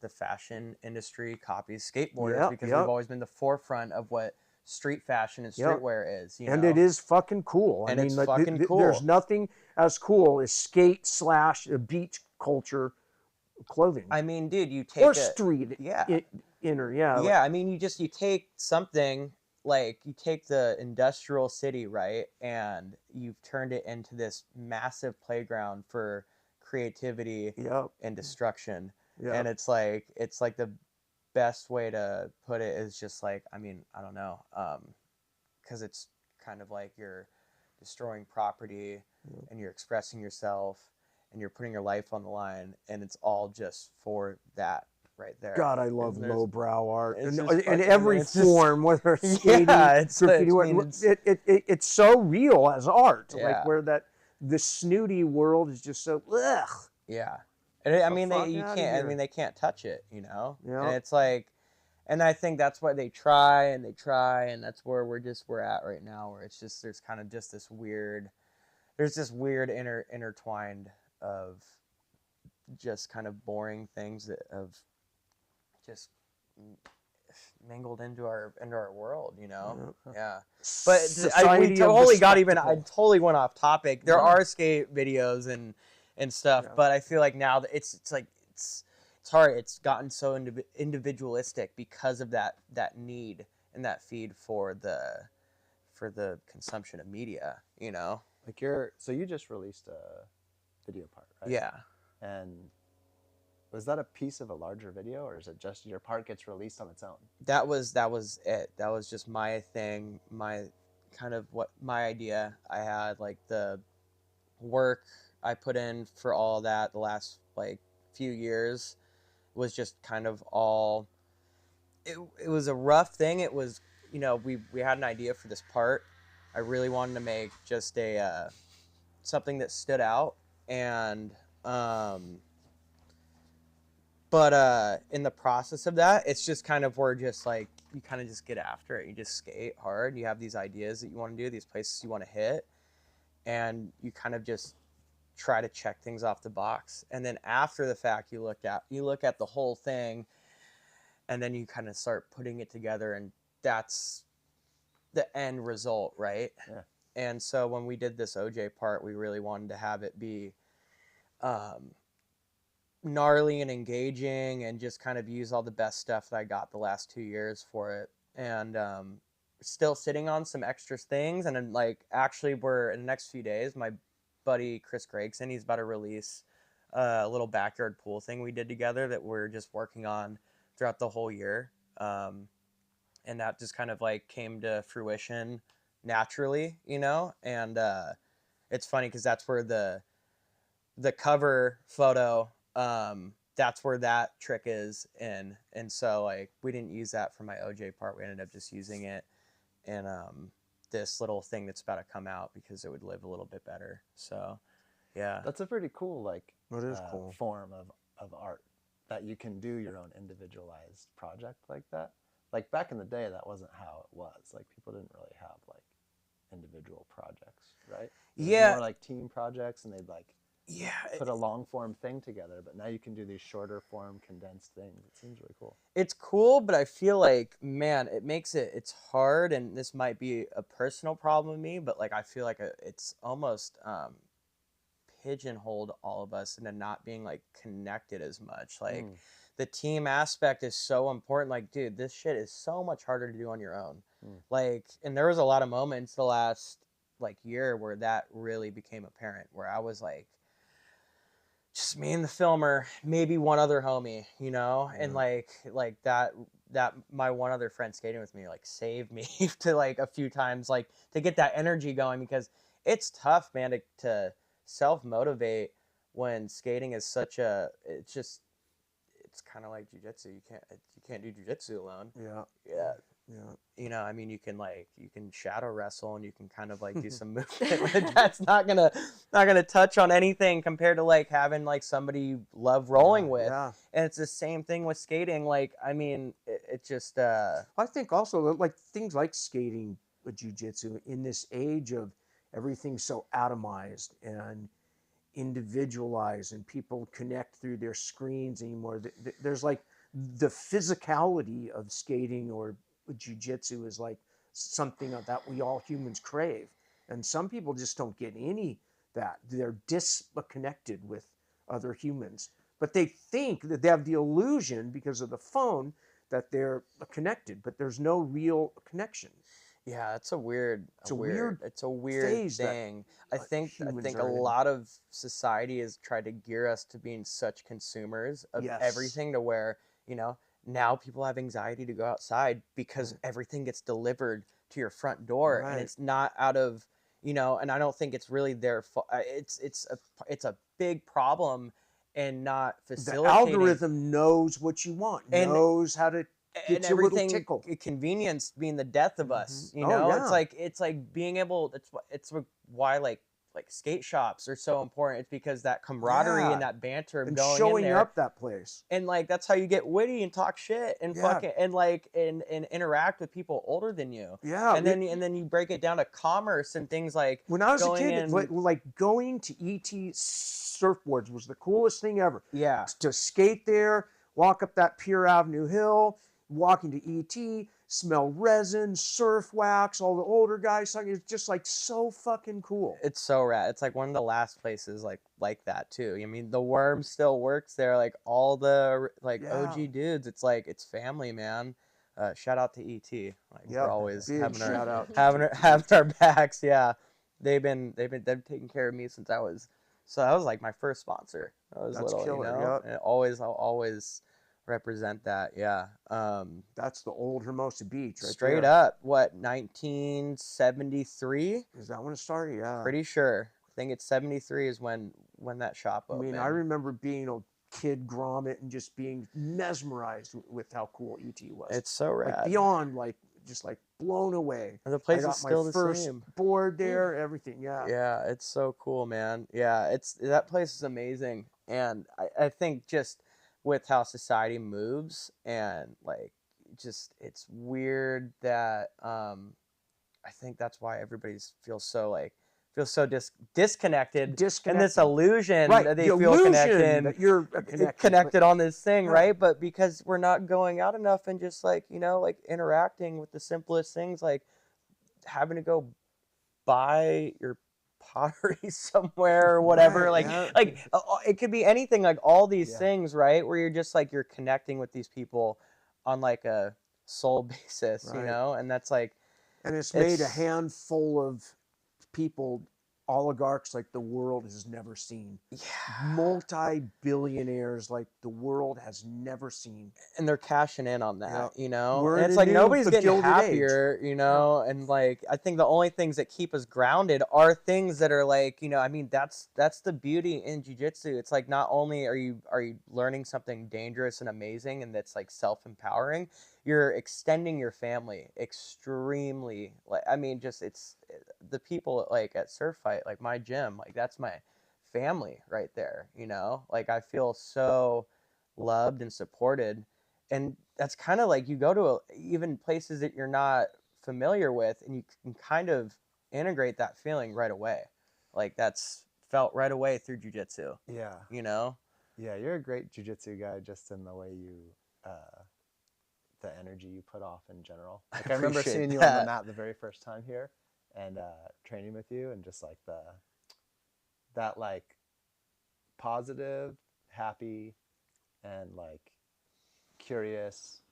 the fashion industry copies skateboarders because we've always been the forefront of what street fashion and streetwear is. You And know? it is fucking cool. And I mean, it's like, fucking cool. There's nothing as cool as skate/beach culture clothing. I mean, dude, you take or a, street inner, yeah. I mean, you take something like you take the industrial city, right, and you've turned it into this massive playground for creativity and destruction. And it's like the best way to put it is just like, I mean, I don't know, because it's kind of like you're destroying property and you're expressing yourself, and you're putting your life on the line, and it's all just for that right there. God, I love And there's- lowbrow art it's in just fucking- every it's just- form, whether it's skating, it's graffiti, I mean, it's so real as art. Yeah. Like where the snooty world is just so ugh. yeah. And I The mean, fuck you outta can't. I here. mean, they can't touch it, you know. Yeah. And it's like, and I think that's why they try, and that's where we're at right now, where it's just there's kind of just this weird, intertwined of just kind of boring things that have just mingled into our world, you know. Yeah. But Society we of totally the got I spectacle. totally went off topic. There Yeah. are skate videos and stuff, Yeah. but I feel like now that it's like it's hard. It's gotten so individualistic because of that need and that feed for the consumption of media, you know. Like so you just released a video part, right? Yeah. And was that a piece of a larger video, or is it just your part gets released on its own? That was it. That was just my thing, my kind of what my idea. I had like the work I put in for all that the last like few years was just kind of all it was a rough thing. It was, you know, we had an idea for this part. I really wanted to make just a something that stood out, and but in the process of that, it's just kind of where just like you kind of just get after it. You just skate hard. You have these ideas that you want to do, these places you want to hit, and you kind of just try to check things off the box. And then after the fact, you look at the whole thing, and then you kind of start putting it together, and that's the end result, right? Yeah. And so when we did this OJ part, we really wanted to have it be gnarly and engaging, and just kind of use all the best stuff that I got the last 2 years for it. And still sitting on some extra things. And then like actually we're in the next few days, my buddy Chris Gregson, he's about to release a little backyard pool thing we did together that we're just working on throughout the whole year. And that just kind of like came to fruition naturally, you know. And it's funny because that's where the cover photo, that's where that trick is in. And so like we didn't use that for my OJ part. We ended up just using it in this little thing that's about to come out because it would live a little bit better. So yeah. That's a pretty cool That is cool. form of art, that you can do your own individualized project like that. Like back in the day, that wasn't how it was. Like people didn't really have like individual projects, right? It was Yeah. more like team projects, and they'd like Yeah. put a long form thing together. But now you can do these shorter form condensed things. It seems really cool. It's cool, but I feel like, man, it's hard, and this might be a personal problem with me, but like I feel like it's almost pigeonholed all of us into not being like connected as much. Like the team aspect is so important. Like, dude, this shit is so much harder to do on your own. Like, and there was a lot of moments the last like year where that really became apparent, where I was like, just me and the filmer, maybe one other homie, you know, and like that my one other friend skating with me like saved me to like a few times, like to get that energy going, because it's tough, man, to self-motivate when skating is such a, it's kind of like jiu-jitsu. You can't do jiu-jitsu alone. Yeah. You know, I mean, you can shadow wrestle, and you can kind of like do some movement, but that's not gonna touch on anything compared to like having like somebody you love rolling with. Yeah. And it's the same thing with skating. Like, I mean, it just I think also like things like skating with jiu-jitsu in this age of everything so atomized and individualized, and people connect through their screens anymore. There's like the physicality of skating or jiu-jitsu is like something that we all humans crave, and some people just don't get any that. They're disconnected with other humans, but they think that they have the illusion because of the phone that they're connected, but there's no real connection. yeah, it's a weird phase that, thing. I think humans a are in. lot of society has tried to gear us to being such consumers of Yes. everything, to where, you know, now people have anxiety to go outside because everything gets delivered to your front door, and Right. it's not out of, you know, and I don't think it's really their fault. It's a big problem and not The facilitating. algorithm knows what you want, And- knows how to And get your little everything, tickle. convenience being the death of us, you Oh, know. yeah. It's like being able. It's why like skate shops are so important. It's because that camaraderie Yeah. and that banter of And going showing in there, up that place. and like that's how you get witty and talk shit and Yeah. fucking and like and interact with people older than you. Yeah. And then you break it down to commerce and things like when I was a going kid, in- like going to ET surfboards was the coolest thing ever. yeah. To skate there, walk up that Pier Avenue hill, walk into ET, smell resin, surf wax, all the older guys talking. It's just like so fucking cool. It's so rad. It's like one of the last places like that too. I mean, the Worm still works there. Like all the like Yeah. OG dudes. It's like it's family, man. Shout out to ET. Like Yep. we're always Big having shout our out. having our backs. Yeah, they've taking care of me since I was. So that was like my first sponsor. I was That's little, killer, you know. yep. And I'll always represent that. Yeah. That's the old Hermosa Beach, right Straight there. up. What 1973? Is that when it started? Yeah. Pretty sure. I think it's 73 is when that shop I opened. mean, I remember being a kid grommet and just being mesmerized with how cool ET was. It's so rad. like beyond, like just like blown away. And the place I got is still my the first same. board there, everything. Yeah. Yeah, it's so cool, man. Yeah, that place is amazing. And I think just with how society moves and like just it's weird that I think that's why everybody feels so disconnected. And this illusion Right, that they the feel illusion connected, that you're connected on this thing, Yeah. right? But because we're not going out enough and just like, you know, like interacting with the simplest things, like having to go buy your pottery somewhere or whatever, Right, like yeah. like it could be anything, like all these Yeah. things, right? Where you're just like you're connecting with these people on like a soul basis, you Right. know, and that's like And it's made a It's- handful of people, oligarchs like the world has never seen. Multi-billionaires like the world has never seen. and they're cashing in on that, Yep. you know. We're And in it's a like new nobody's getting Gilded Age. happier, you know. And like I think the only things that keep us grounded are things that are like, you know, I mean that's the beauty in jiu-jitsu. It's like not only are you learning something dangerous and amazing and that's like self-empowering, you're extending your family extremely. Like I mean just it's the people like at SurfFight, like my gym, like that's my family right there, you know. Like I feel so loved and supported, and that's kind of like you go to even places that you're not familiar with and you can kind of integrate that feeling right away. Like that's felt right away through jiu-jitsu, Yeah. you know. Yeah, you're a great jiu-jitsu guy just in the way you, the energy you put off in general. Like I remember appreciate seeing you on that. the mat the very first time here and training with you and just like that like positive, happy, and like curious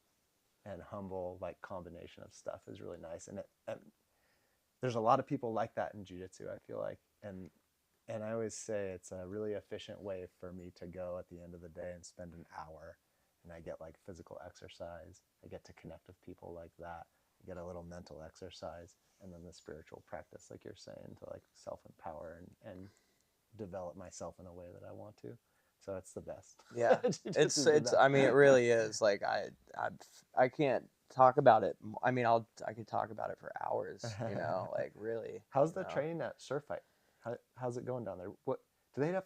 and humble like combination of stuff is really nice. And there's a lot of people like that in jiu-jitsu, I feel like. And I always say it's a really efficient way for me to go at the end of the day and spend an hour and I get like physical exercise. I get to connect with people like that. I get a little mental exercise and then the spiritual practice, like you're saying, to like self-empower and develop myself in a way that I want to. So it's the best. Yeah, Jiu-jitsu's the best. I mean it really is. Like I can't talk about it. I mean I could talk about it for hours, you know, like really. How's the you know? training at SurfFight? How's it going down there? What do they have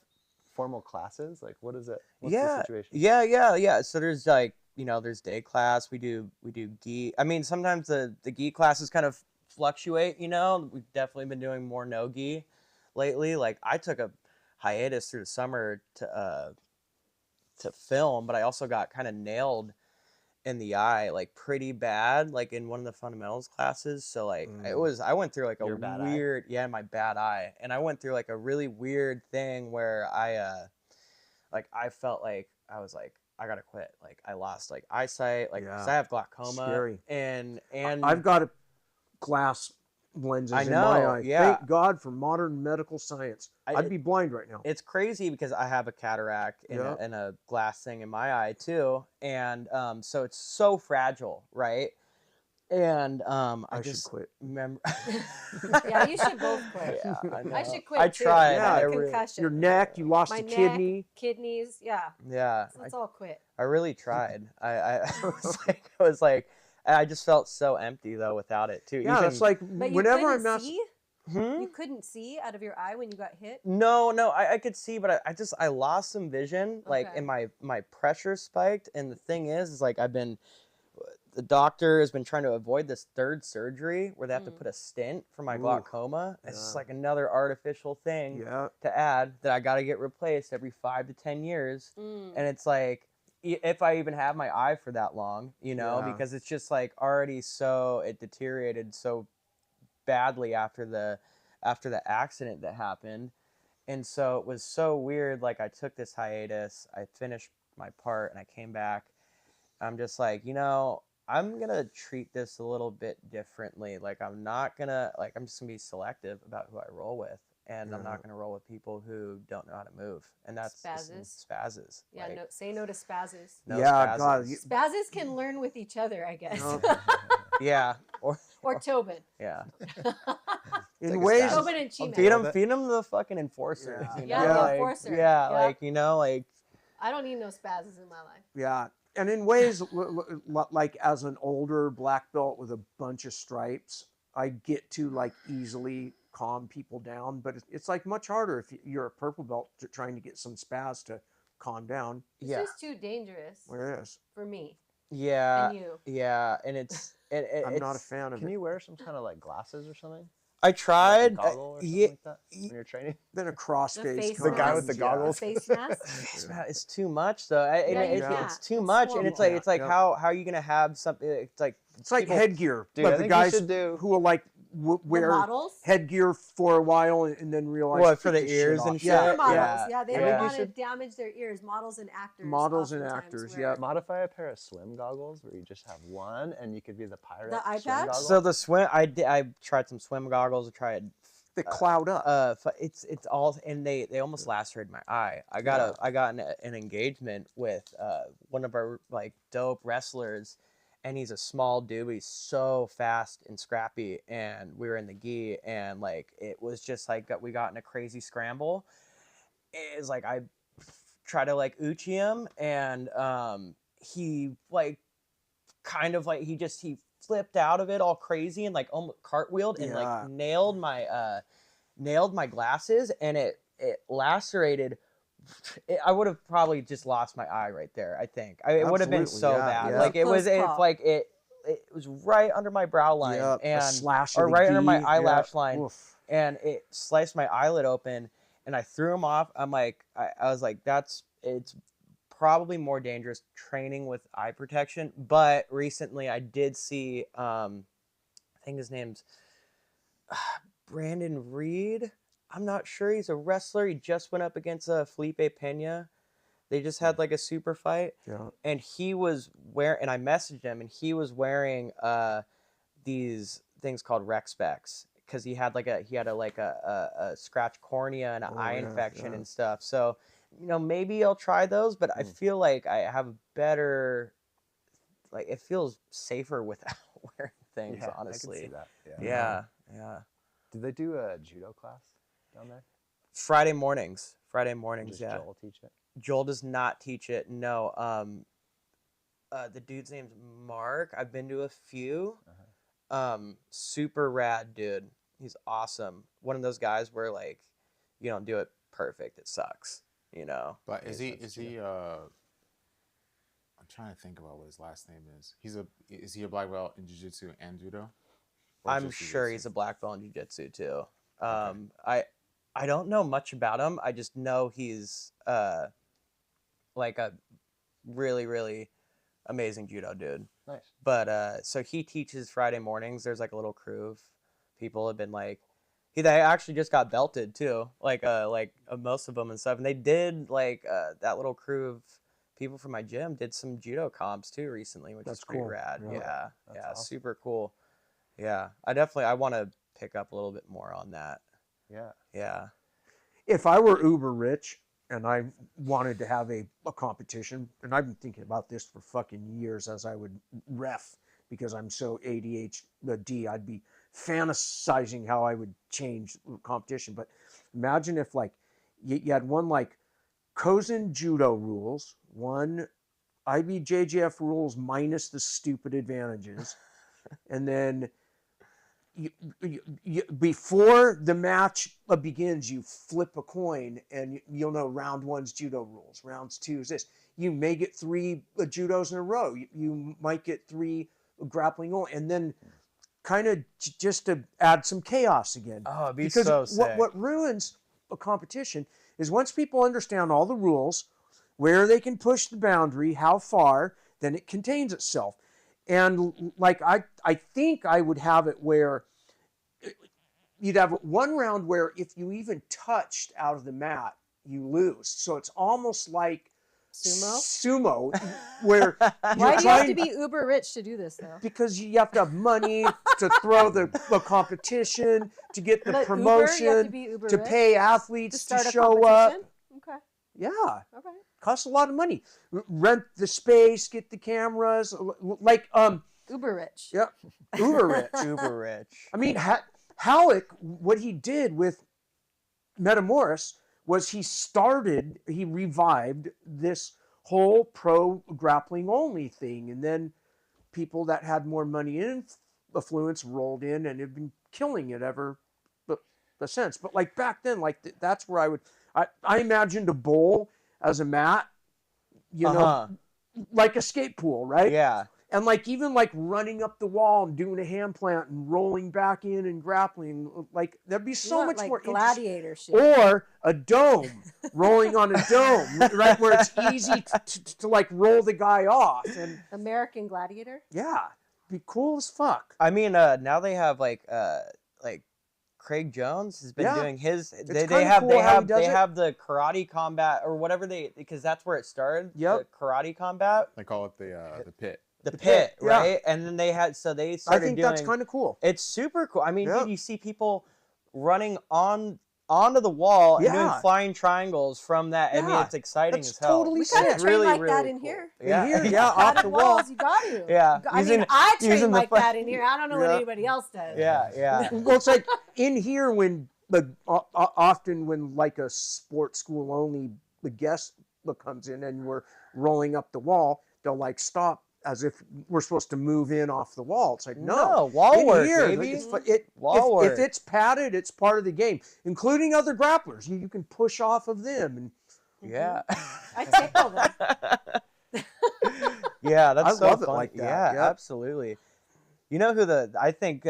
formal classes? Like what is it? What's the situation? Yeah. So there's like, you know, there's day class. We do gi. I mean, sometimes the gi classes kind of fluctuate, you know. We've definitely been doing more no gi lately. Like I took a hiatus through the summer to film, but I also got kind of nailed in the eye, like pretty bad, like in one of the fundamentals classes. So like I went through like Your a bad eye? weird, my bad eye, and I went through like a really weird thing where I felt like I was like I gotta quit. Like I lost like eyesight, like 'cause I have glaucoma, Scary. and I've got a glass lenses I in my know, eye. yeah. Thank God for modern medical science. I'd be blind right now. it's crazy because I have a cataract and, Yeah. and a glass thing in my eye too, and so it's so fragile, right? And I should just quit. remember. Yeah, you should both quit. Yeah, I know. I should quit I too. tried. Yeah, I I have a really, concussion. Your neck, you lost My a neck, kidney. kidneys. Yeah. yeah. So let's all quit. I really tried. I was like, I just felt so empty though without it too. Yeah, Even, it's like But you whenever couldn't I'm not. see? Hmm? You couldn't see out of your eye when you got hit? No, I could see, but I lost some vision, like, Okay. and my pressure spiked. And the thing is like the doctor has been trying to avoid this third surgery where they have to put a stent for my Ooh, glaucoma. It's just yeah. like another artificial thing Yeah. to add that I got to get replaced every 5 to 10 years. Mm. And it's like, if I even have my eye for that long, you know, Yeah. because it's just like already it deteriorated so badly after the accident that happened. And so it was so weird. Like I took this hiatus, I finished my part, and I came back. I'm just like, I'm gonna treat this a little bit differently. Like I'm not gonna I'm just gonna be selective about who I roll with, and I'm not gonna roll with people who don't know how to move. And that's spazzes. Yeah, Like, say no to spazzes. no Yeah, spazzes. God, Spazzes can learn with each other, I guess. No. Yeah, Or Tobin. yeah. In Take a ways, stab. Tobin and Chi-Man. Feed them the fucking enforcer. Yeah. Yeah, the like, enforcer. Yeah, Yeah. like I don't need no spazzes in my life. yeah, and in ways like as an older black belt with a bunch of stripes, I get to like easily calm people down, but it's like much harder if you're a purple belt trying to get some spaz to calm down. It's Yeah. just too dangerous Where it is, for me yeah, and you. yeah, and it's I'm not a fan of Can it. you wear some kind of like glasses or something? I Like a tried. goggle or something Yeah, like that when you're training? Then a The crossface. face The guy with the mask. goggles? Face mask. it's too much though. Yeah, you It's can't. too It's much, and horrible. it's like Yeah. how are you gonna have something? It's like It's like people- headgear, Dude, but I the think you guys should do- who will like The wear models? headgear for a while and then realize What, for take the this ears off. and Yeah, Super shit? models. Yeah. Yeah, they Yeah. don't You want to should- damage their ears. Models and actors. Models and oftentimes actors, wear yeah. it. Modify a pair of swim goggles where you just have one and you could be the pirate. The eye swim patch? goggle. So the swim, I tried some swim goggles. I tried. they cloud up. It's all, and they almost lacerated my eye. I got an engagement with one of our like dope wrestlers, and he's a small dude, but he's so fast and scrappy. And we were in the gi, and like it was just like we got in a crazy scramble. It's like I try to like uchi him, and he like kind of like he flipped out of it all crazy and like almost cartwheeled and Yeah. like nailed my glasses, and it lacerated. I would have probably just lost my eye right there. I think it would have been so Absolutely, yeah, bad. yeah. Like it was, Close it's call. like it was right under my brow line, Yeah, a and slash or of the right under my gi, eyelash yeah. line, Oof. and it sliced my eyelid open, and I threw him off. I'm like, I was like, it's probably more dangerous training with eye protection. But recently I did see, I think his name's Brandon Reed. I'm not sure. He's a wrestler. He just went up against Felipe Pena. They just had like a super fight, Yeah. and he was and I messaged him, and he was wearing these things called rec specs because he had a scratched cornea and an eye yeah, infection yeah. and stuff. So, maybe I'll try those, but I feel like I have a better, like it feels safer without wearing things, Yeah, honestly. I can see that. Yeah. Did they do a judo class down there? Friday mornings, Does yeah. Joel teach it? Joel does not teach it. No. The dude's name's Mark. I've been to a few. Super rad dude. He's awesome. One of those guys where like you don't do it perfect, it sucks. But is Makes he sense, is he I'm trying to think about what his last name is. Is he a black belt in jiu-jitsu and judo? Or I'm just sure jiu-jitsu? he's a black belt in jiu-jitsu too. I don't know much about him. I just know he's like a really, really amazing judo dude. Nice. But so he teaches Friday mornings. There's like a little crew of people have been like they actually just got belted too, like most of them and stuff. And they did like that little crew of people from my gym did some judo comps too recently, which That's is pretty cool. rad. Yeah. Yeah, awesome. super cool. Yeah, I want to pick up a little bit more on that. Yeah. Yeah. If I were uber rich and I wanted to have a competition, and I've been thinking about this for fucking years as I would ref because I'm so ADHD. I'd be fantasizing how I would change competition. But imagine if like you had one like Kozen judo rules, one IBJJF rules minus the stupid advantages, and then before the match begins, you flip a coin and you'll know round one's judo rules. Rounds two is this. You may get 3 judos in a row. You might get 3 grappling only, and then kind of just to add some chaos again. Oh, it'd be because so sick. what ruins a competition is once people understand all the rules, where they can push the boundary, how far, then it contains itself. And like I think I would have it where you'd have one round where if you even touched out of the mat, you lose. So it's almost like sumo, where Why do you have to be uber rich to do this, though? because you have to have money to throw the competition, to get the But promotion, Uber, you have to be uber to rich pay to athletes to start a show up. competition? Okay. Yeah, Okay. costs a lot of money. Rent the space, get the cameras, like Uber rich. yeah, uber rich. Super rich. I mean, Halleck, what he did with Metamoris was he revived this whole pro grappling only thing. And then people that had more money and affluence rolled in and have been killing it ever since. But like back then, like that's where I imagined a bowl as a mat, you know, like a skate pool, right? Yeah. And like even like running up the wall and doing a hand plant and rolling back in and grappling, like there'd be so much like more gladiator shit. or a dome, rolling on a dome, right, where it's easy to like roll the guy off. And American Gladiator. yeah, be cool as fuck. I mean, now they have like Craig Jones has been doing his. They kinda have cool they how he have does they it. have the karate combat or whatever because that's where it started. Yep. The karate combat. They call it the pit. The pit, pit, yeah. right? And then they I started think doing. that's kind of cool. It's super cool. I mean, Yep. dude, you see people running onto the wall and doing Yeah. flying triangles from that. I mean, Yeah. it's exciting That's as hell. totally We sick. kind of It's train really, like really that in cool. here. Yeah. In here, yeah, off Padded the wall. walls, you got to. Yeah. I Using- mean, I train using the like fu- that in here. I don't know what Yeah. anybody else does. Yeah, yeah. Well, it's like in here when often when like a sports school only the guest comes in and we're rolling up the wall, they'll like stop as if we're supposed to move in off the wall. It's like no, wall in work, here, baby. if Wall work. it's padded, it's part of the game, including other grapplers. You can push off of them, and Yeah. I tickle them. Yeah, that's I so love it fun. like that, Yeah, yep. absolutely. You know who I think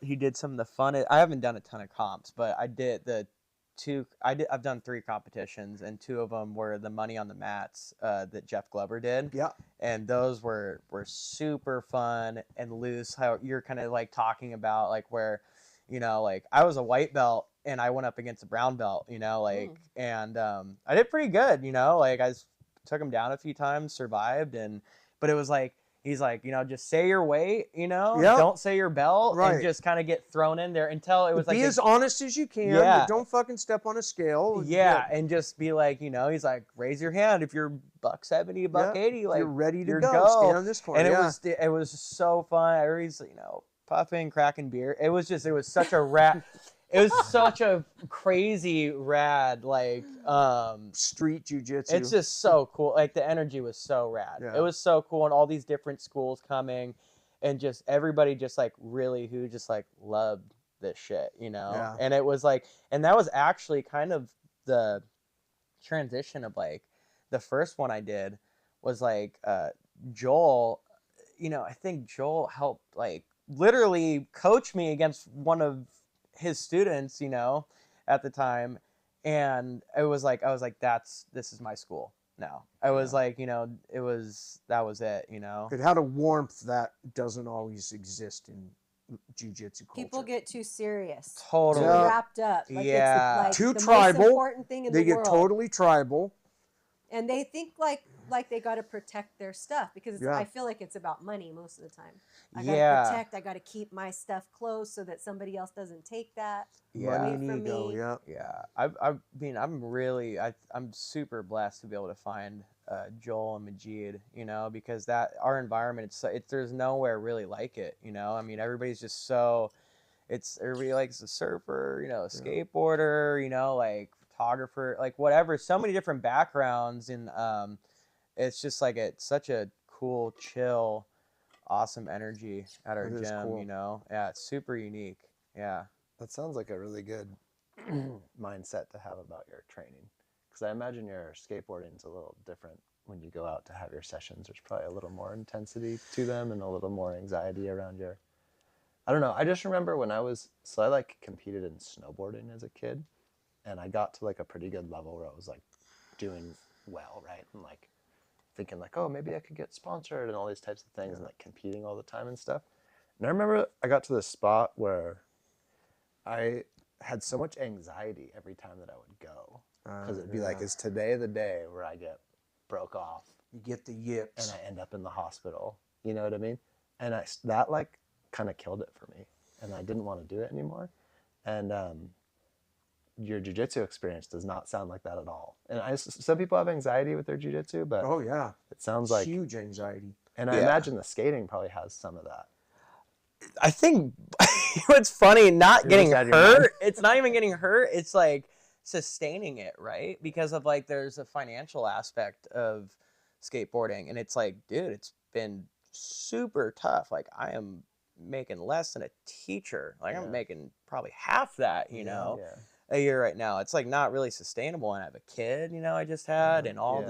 he did some of the fun. I haven't done a ton of comps, but I've done 3 competitions, and 2 of them were the money on the mats that Jeff Glover did. yeah, And those were super fun and loose. How you're kind of like talking about like where, you know, like I was a white belt and I went up against a brown belt, you know, like, and I did pretty good, you know, like I took him down a few times, survived, but it was like, he's like, you know, just say your weight, you know, Yep. don't say your belt, Right. and just kind of get thrown in there until it was like be as honest as you can. Yeah. But don't fucking step on a scale. yeah, and just be like, you know, he's like, raise your hand if you're $170, $180, like you're ready to you're go. Stand on this corner. and yeah. it was so fun. Everybody's, you know, puffing, cracking beer. It was such a rad. It was such a crazy rad like Street jujitsu. It's just so cool. Like the energy was so rad. Yeah. It was so cool, and all these different schools coming, and just everybody just like really who just like loved this shit, you know. Yeah. And it was like, and that was actually kind of the transition of like the first one I did was like Joel. You know, I think Joel helped like literally coach me against one of his students, you know, at the time. And it was like, I was like, this is my school now. I was like, you know, that was it, you know. It had a warmth that doesn't always exist in jiu-jitsu culture. People get too serious. Totally. Too Yeah. wrapped up. Like Yeah. it's Too like the tribal. most important thing in They the get world. totally tribal. And they think like they got to protect their stuff because Yeah. I feel like it's about money most of the time. I got to Yeah. protect. I got to keep my stuff close so that somebody else doesn't take that. Yeah. Money Away and from ego, me. yeah. Yeah, I mean, I'm super blessed to be able to find Joel and Magid, you know, because that our environment, there's nowhere really like it, you know. I mean, everybody's just so, everybody likes a surfer, you know, a skateboarder, you know, like photographer, like whatever, so many different backgrounds, and it's just like it's such a cool, chill, awesome energy at our That is gym, cool. you know. Yeah, it's super unique. Yeah. That sounds like a really good mindset to have about your training. Because I imagine your skateboarding is a little different when you go out to have your sessions. There's probably a little more intensity to them and a little more anxiety around your... I don't know. I just remember when I like competed in snowboarding as a kid. And I got to like a pretty good level where I was like doing well, right? And like thinking like, oh, maybe I could get sponsored and all these types of things and like competing all the time and stuff. And I remember I got to this spot where I had so much anxiety every time that I would go. Because it'd be like, is today the day where I get broke off? You get the yips. And I end up in the hospital. You know what I mean? And that like kind of killed it for me. And I didn't want to do it anymore. And your jiu-jitsu experience does not sound like that at all. And some people have anxiety with their jiu-jitsu, but Oh yeah, it sounds like... huge anxiety. And I imagine the skating probably has some of that. I think what's funny, not You're getting just out of your mind. hurt. It's not even getting hurt. It's like sustaining it, right? Because of like, there's a financial aspect of skateboarding, and it's like, dude, it's been super tough. Like, I am making less than a teacher. Like, I'm making probably half that, you know, a year right now. It's like not really sustainable. And I have a kid, you know, I just had, and all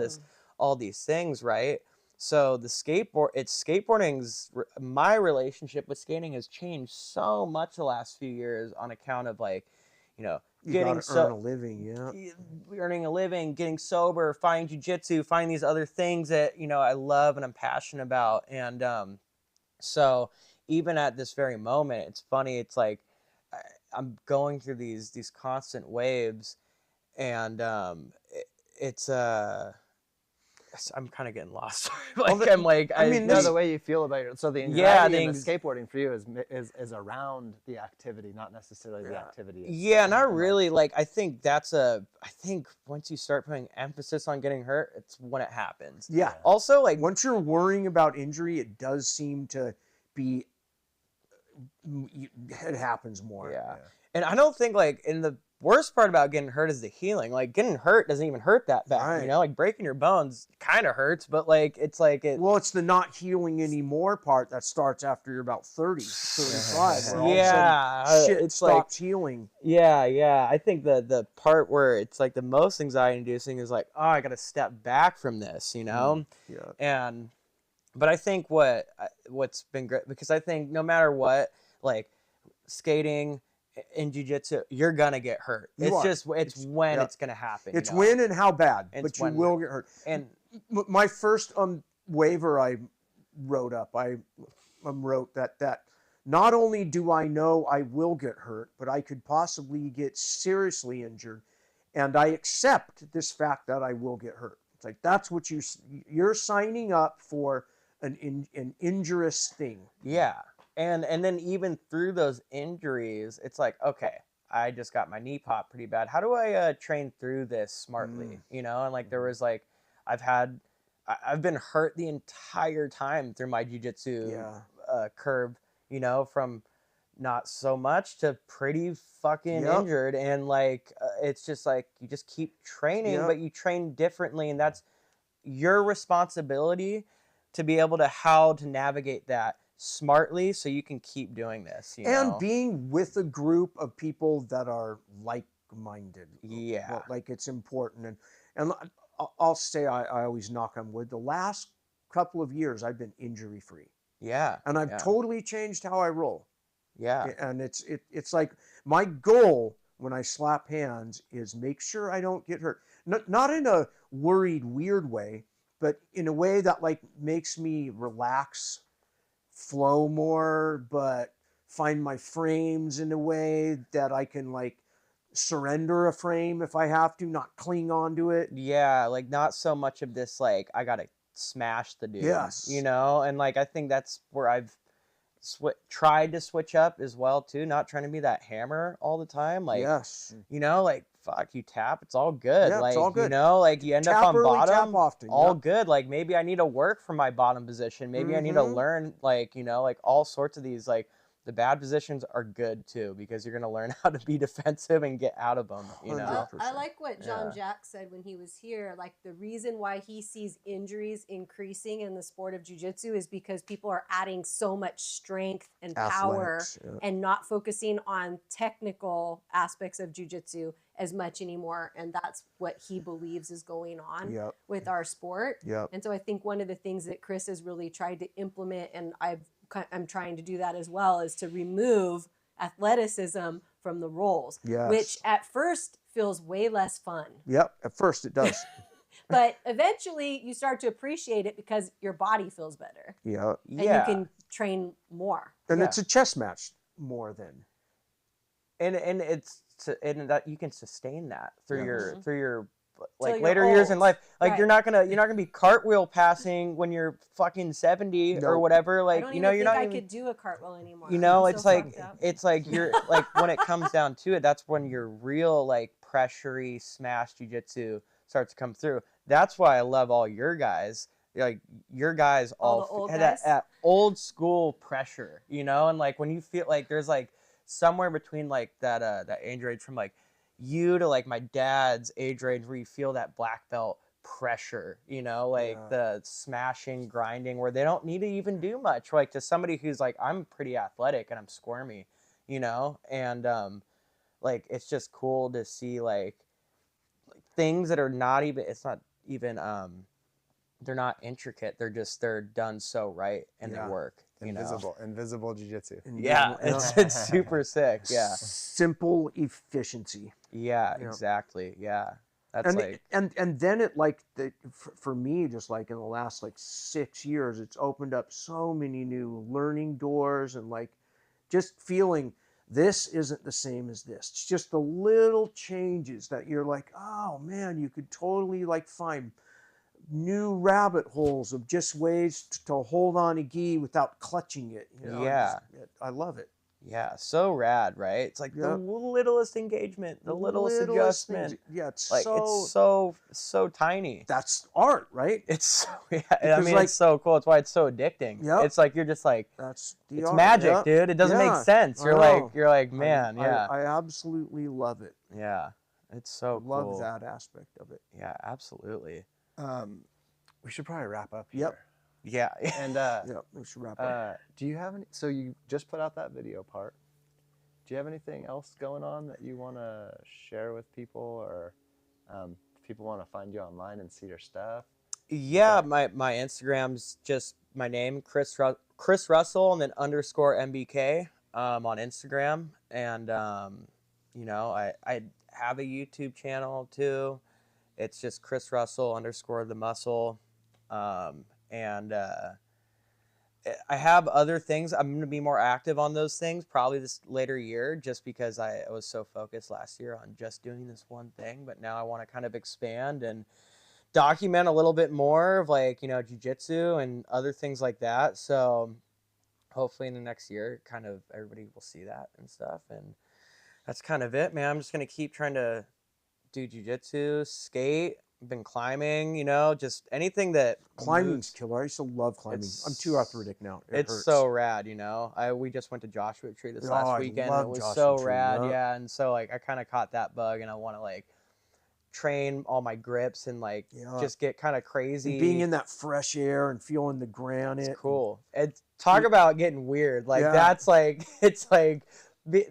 these things, right? So skateboarding's, my relationship with skating has changed so much the last few years on account of like, you know, You gotta earn a living, earning a living, getting sober, finding jiu-jitsu, finding these other things that, you know, I love and I'm passionate about. And so even at this very moment, it's funny, it's like I'm going through these constant waves, and I'm kind of getting lost. I mean, the way you feel about so the anxiety and the skateboarding for you is around the activity, not necessarily the activity. Not really. Like, I think once you start putting emphasis on getting hurt, it's when it happens. Yeah. Also, like, once you're worrying about injury, it does seem to be, it happens more. Yeah. And I don't think, like, in the worst part about getting hurt is the healing. Like, getting hurt doesn't even hurt that bad. Right. You know, like breaking your bones kind of hurts, but like it's like it. Well, it's the not healing anymore part that starts after you're about 30, 35. Shit stops healing. Yeah. I think the part where it's like the most anxiety inducing is like, oh, I got to step back from this, you know? But I think what's been great, because I think no matter what, like skating, in jiu-jitsu, you're gonna get hurt. It's when it's gonna happen. It's when and how bad, but you will get hurt. And my first waiver I wrote up, I wrote that not only do I know I will get hurt, but I could possibly get seriously injured, and I accept this fact that I will get hurt. It's like that's what you're signing up for, an injurious thing. Yeah. And then even through those injuries, it's like, okay, I just got my knee popped pretty bad. How do I train through this smartly? You know, and like there was like, I've been hurt the entire time through my jiu-jitsu curve, you know, from not so much to pretty fucking injured. And like, it's just like, you just keep training, but you train differently. And that's your responsibility to be able to how to navigate that smartly so you can keep doing this, you know? Being with a group of people that are like-minded. Yeah. Like it's important. And I'll say I always knock on wood. The last couple of years I've been injury free. Yeah. And I've totally changed how I roll. Yeah. And it's like my goal when I slap hands is make sure I don't get hurt. Not in a worried, weird way, but in a way that like makes me relax, flow more, but find my frames in a way that I can like surrender a frame if I have to, not cling on to it. Yeah, like not so much of this like I gotta smash the dude. Yes. You know, and like I think that's where I've tried to switch up as well too, not trying to be that hammer all the time. Like, you know, like fuck, you tap, it's all good. Yeah, like it's all good. you know, like you end Tap up on early, bottom, tap often. all Yep. good. Like maybe I need to work from my bottom position. Maybe I need to Mhm. learn, like, you know, like all sorts of these. Like the bad positions are good too, because you're gonna learn how to be defensive and get out of them, you know. 100%. I like what John Yeah. Jack said when he was here. Like the reason why he sees injuries increasing in the sport of jiu-jitsu is because people are adding so much strength and power Athletics, yeah. and not focusing on technical aspects of jiu-jitsu as much anymore. And that's what he believes is going on Yep. with our sport. Yep. And so I think one of the things that Chris has really tried to implement, and I'm trying to do that as well, is to remove athleticism from the rolls, Yes. which at first feels way less fun. Yep. At first it does. But eventually you start to appreciate it because your body feels better Yeah. and Yeah. you can train more. And Yeah. it's a chess match more than. and it's and that you can sustain that through Yeah. your Till like you're later years in old. life. Like Right. you're not gonna be cartwheel passing when you're fucking 70 or No. whatever. I Like don't you know, even you're think not I even. could do a cartwheel anymore. You know, I'm it's so like fucked up. you're like when it comes down to it, that's when your real like pressury smash jujitsu starts to come through. That's why I love all your guys. Like your guys All all the old had guys? that old school pressure, you know, and like when you feel like there's like somewhere between like that age range from like you to like my dad's age range where you feel that black belt pressure, you know, like Yeah. the smashing, grinding where they don't need to even do much. Like to somebody who's like, I'm pretty athletic and I'm squirmy, you know, and like it's just cool to see like things that are not even, it's not even they're not intricate, they're done so right and Yeah. they work, you know. Invisible jiu-jitsu. Yeah, it's super sick. Yeah. Simple efficiency. Yeah, Yeah. exactly. Yeah. That's And like and then it like for me, just like in the last like 6 years, it's opened up so many new learning doors, and like just feeling this isn't the same as this. It's just the little changes that you're like, oh man, you could totally like find new rabbit holes of just ways to hold on a gi without clutching it. You know? Yeah. I love it. yeah, so rad, right? It's like the Yep. littlest engagement, the littlest Littlest things. adjustment. Yeah, it's Like so it's so tiny. that's art, right? It's so I Because, mean like- it's so cool. It's why it's so addicting. Yep. It's like you're just like That's the it's art. magic, Yep. dude. It doesn't Yeah, make sense. I You're know. like, man, yeah. I absolutely love it. Yeah. It's so Love cool. that aspect of it. Yeah, absolutely. We should probably wrap up Yep. here. Yeah. And Yeah, we should wrap up. do you have any? So you just put out that video part. Do you have anything else going on that you want to share with people, or if people want to find you online and see your stuff? Yeah, my Instagram's just my name, Chris Russell, and then _MBK on Instagram. And you know, I have a YouTube channel too. It's just Chris Russell _ the muscle. And I have other things. I'm going to be more active on those things probably this later year, just because I was so focused last year on just doing this one thing. But now I want to kind of expand and document a little bit more of like, you know, jiu-jitsu and other things like that. So hopefully in the next year, kind of everybody will see that and stuff. And that's kind of it, man. I'm just going to keep trying to do jiu-jitsu, skate. Been climbing, you know, just anything that Climbing's moves. killer. I used to love climbing. It's- I'm too arthritic now. It It's hurts. so rad, you know. We just went to Joshua Tree this Oh, last I weekend. love It was Joshua so Tree, rad, yeah. yeah. And so like I kind of caught that bug, and I want to like train all my grips and like Yeah. just get kind of crazy. And being in that fresh air and feeling the granite. It's cool. It's talk about getting weird. Like Yeah. that's like it's like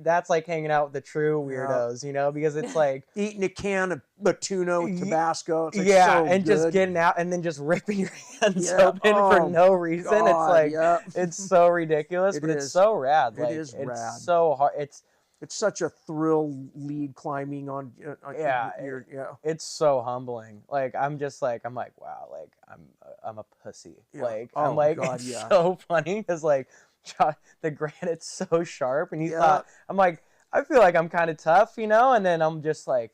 that's like hanging out with the true weirdos, you know, because it's like Eating a can of tuna with Tabasco. It's like yeah, so and just good. getting out and then just ripping your hands Yeah. open for Oh, no reason. It's God, like yeah. it's so ridiculous, It but it's is. so rad. It Like is it's rad. so hard. It's such a thrill lead climbing on Yeah, yeah. It's so humbling. Like I'm like wow, like I'm a pussy. Yeah. Like Oh, I'm like God, it's yeah. so funny because like the granite's so sharp, and you Yeah. thought I'm like I feel like I'm kind of tough, you know, and then I'm just like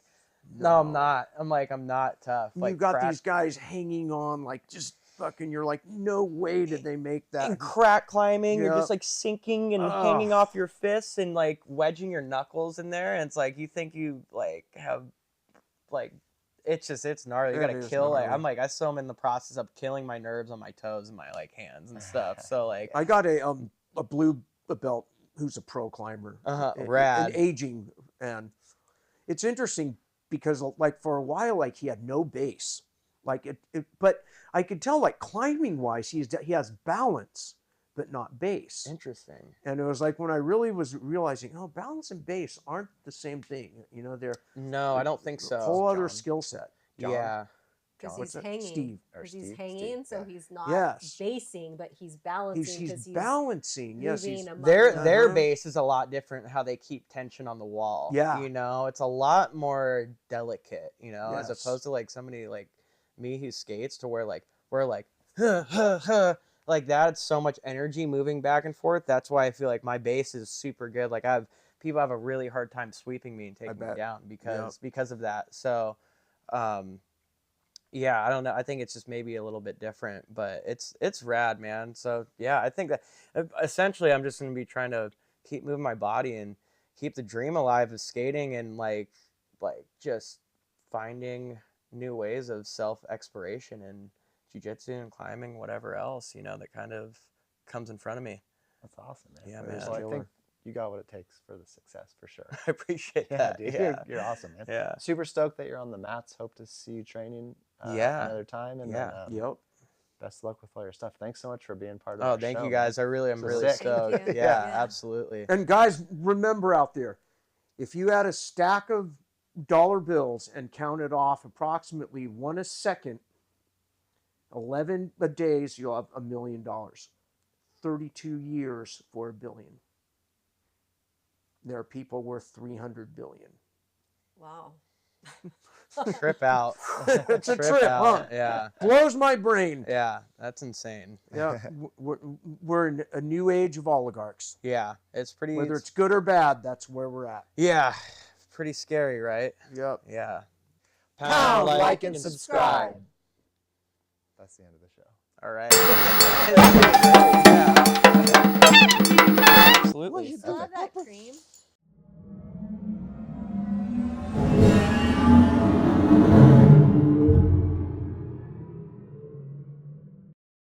no, I'm not. I'm like I'm not tough. And Like you've got crack, these guys hanging on like just fucking. You're like, no way did they make that. and crack climbing. You're Yeah. just like sinking and Ugh. hanging off your fists and like wedging your knuckles in there, and it's like you think you like have like it's gnarly. You It gotta is kill. Like, gnarly. I'm like, I still am in the process of killing my nerves on my toes and my like hands and stuff. So like, I got a blue belt who's a pro climber, rad. and aging, and it's interesting because like for a while, like he had no base, like but I could tell like climbing wise, he has balance, but not base. Interesting. And it was like when I really was realizing, oh, balance and base aren't the same thing. You know, they're No, I don't think so. a whole other John. skill set. Yeah. Because What's he's that? hanging. Steve. Because Steve. he's hanging, so yeah. he's not Yes. basing, but he's balancing. He's because balancing. Yes, he's moving among Their them. their Uh-huh. base is a lot different. How they keep tension on the wall. Yeah. You know, it's a lot more delicate. You know, as Yes. opposed to like somebody like me who skates to where like we're like huh, huh, huh, like that. It's so much energy moving back and forth. That's why I feel like my base is super good. Like people have a really hard time sweeping me and taking me bet. down because of that. So, yeah, I don't know. I think it's just maybe a little bit different, but it's rad, man. So yeah, I think that essentially I'm just gonna be trying to keep moving my body and keep the dream alive of skating and like just finding new ways of self-exploration and jiu-jitsu and climbing, whatever else, you know, that kind of comes in front of me. That's awesome, man. Yeah, Well, man. I think Killer. you got what it takes for the success for sure. I appreciate Yeah, that. dude. Yeah. You're awesome, man. Yeah. Super stoked that you're on the mats. Hope to see you training Yeah. another time. And Yeah. then, Yep. best of luck with all your stuff. Thanks so much for being part of Oh, our thank show, you man. guys. I'm This is really sick. stoked. Thank you. Yeah, Yeah. absolutely. And guys, remember out there, if you had a stack of dollar bills and counted off approximately 1 a second, 11 days, you'll have $1 million. 32 years for $1 billion. There are people worth 300 billion. Wow. Trip out. It's a trip, huh? Yeah. Blows my brain. Yeah, that's insane. Yeah, we're in a new age of oligarchs. Yeah, it's pretty. Whether it's good or bad, that's where we're at. yeah, pretty scary, right? Yep. Yeah. Pound, like, and subscribe. That's the end of the show. All right. Yeah.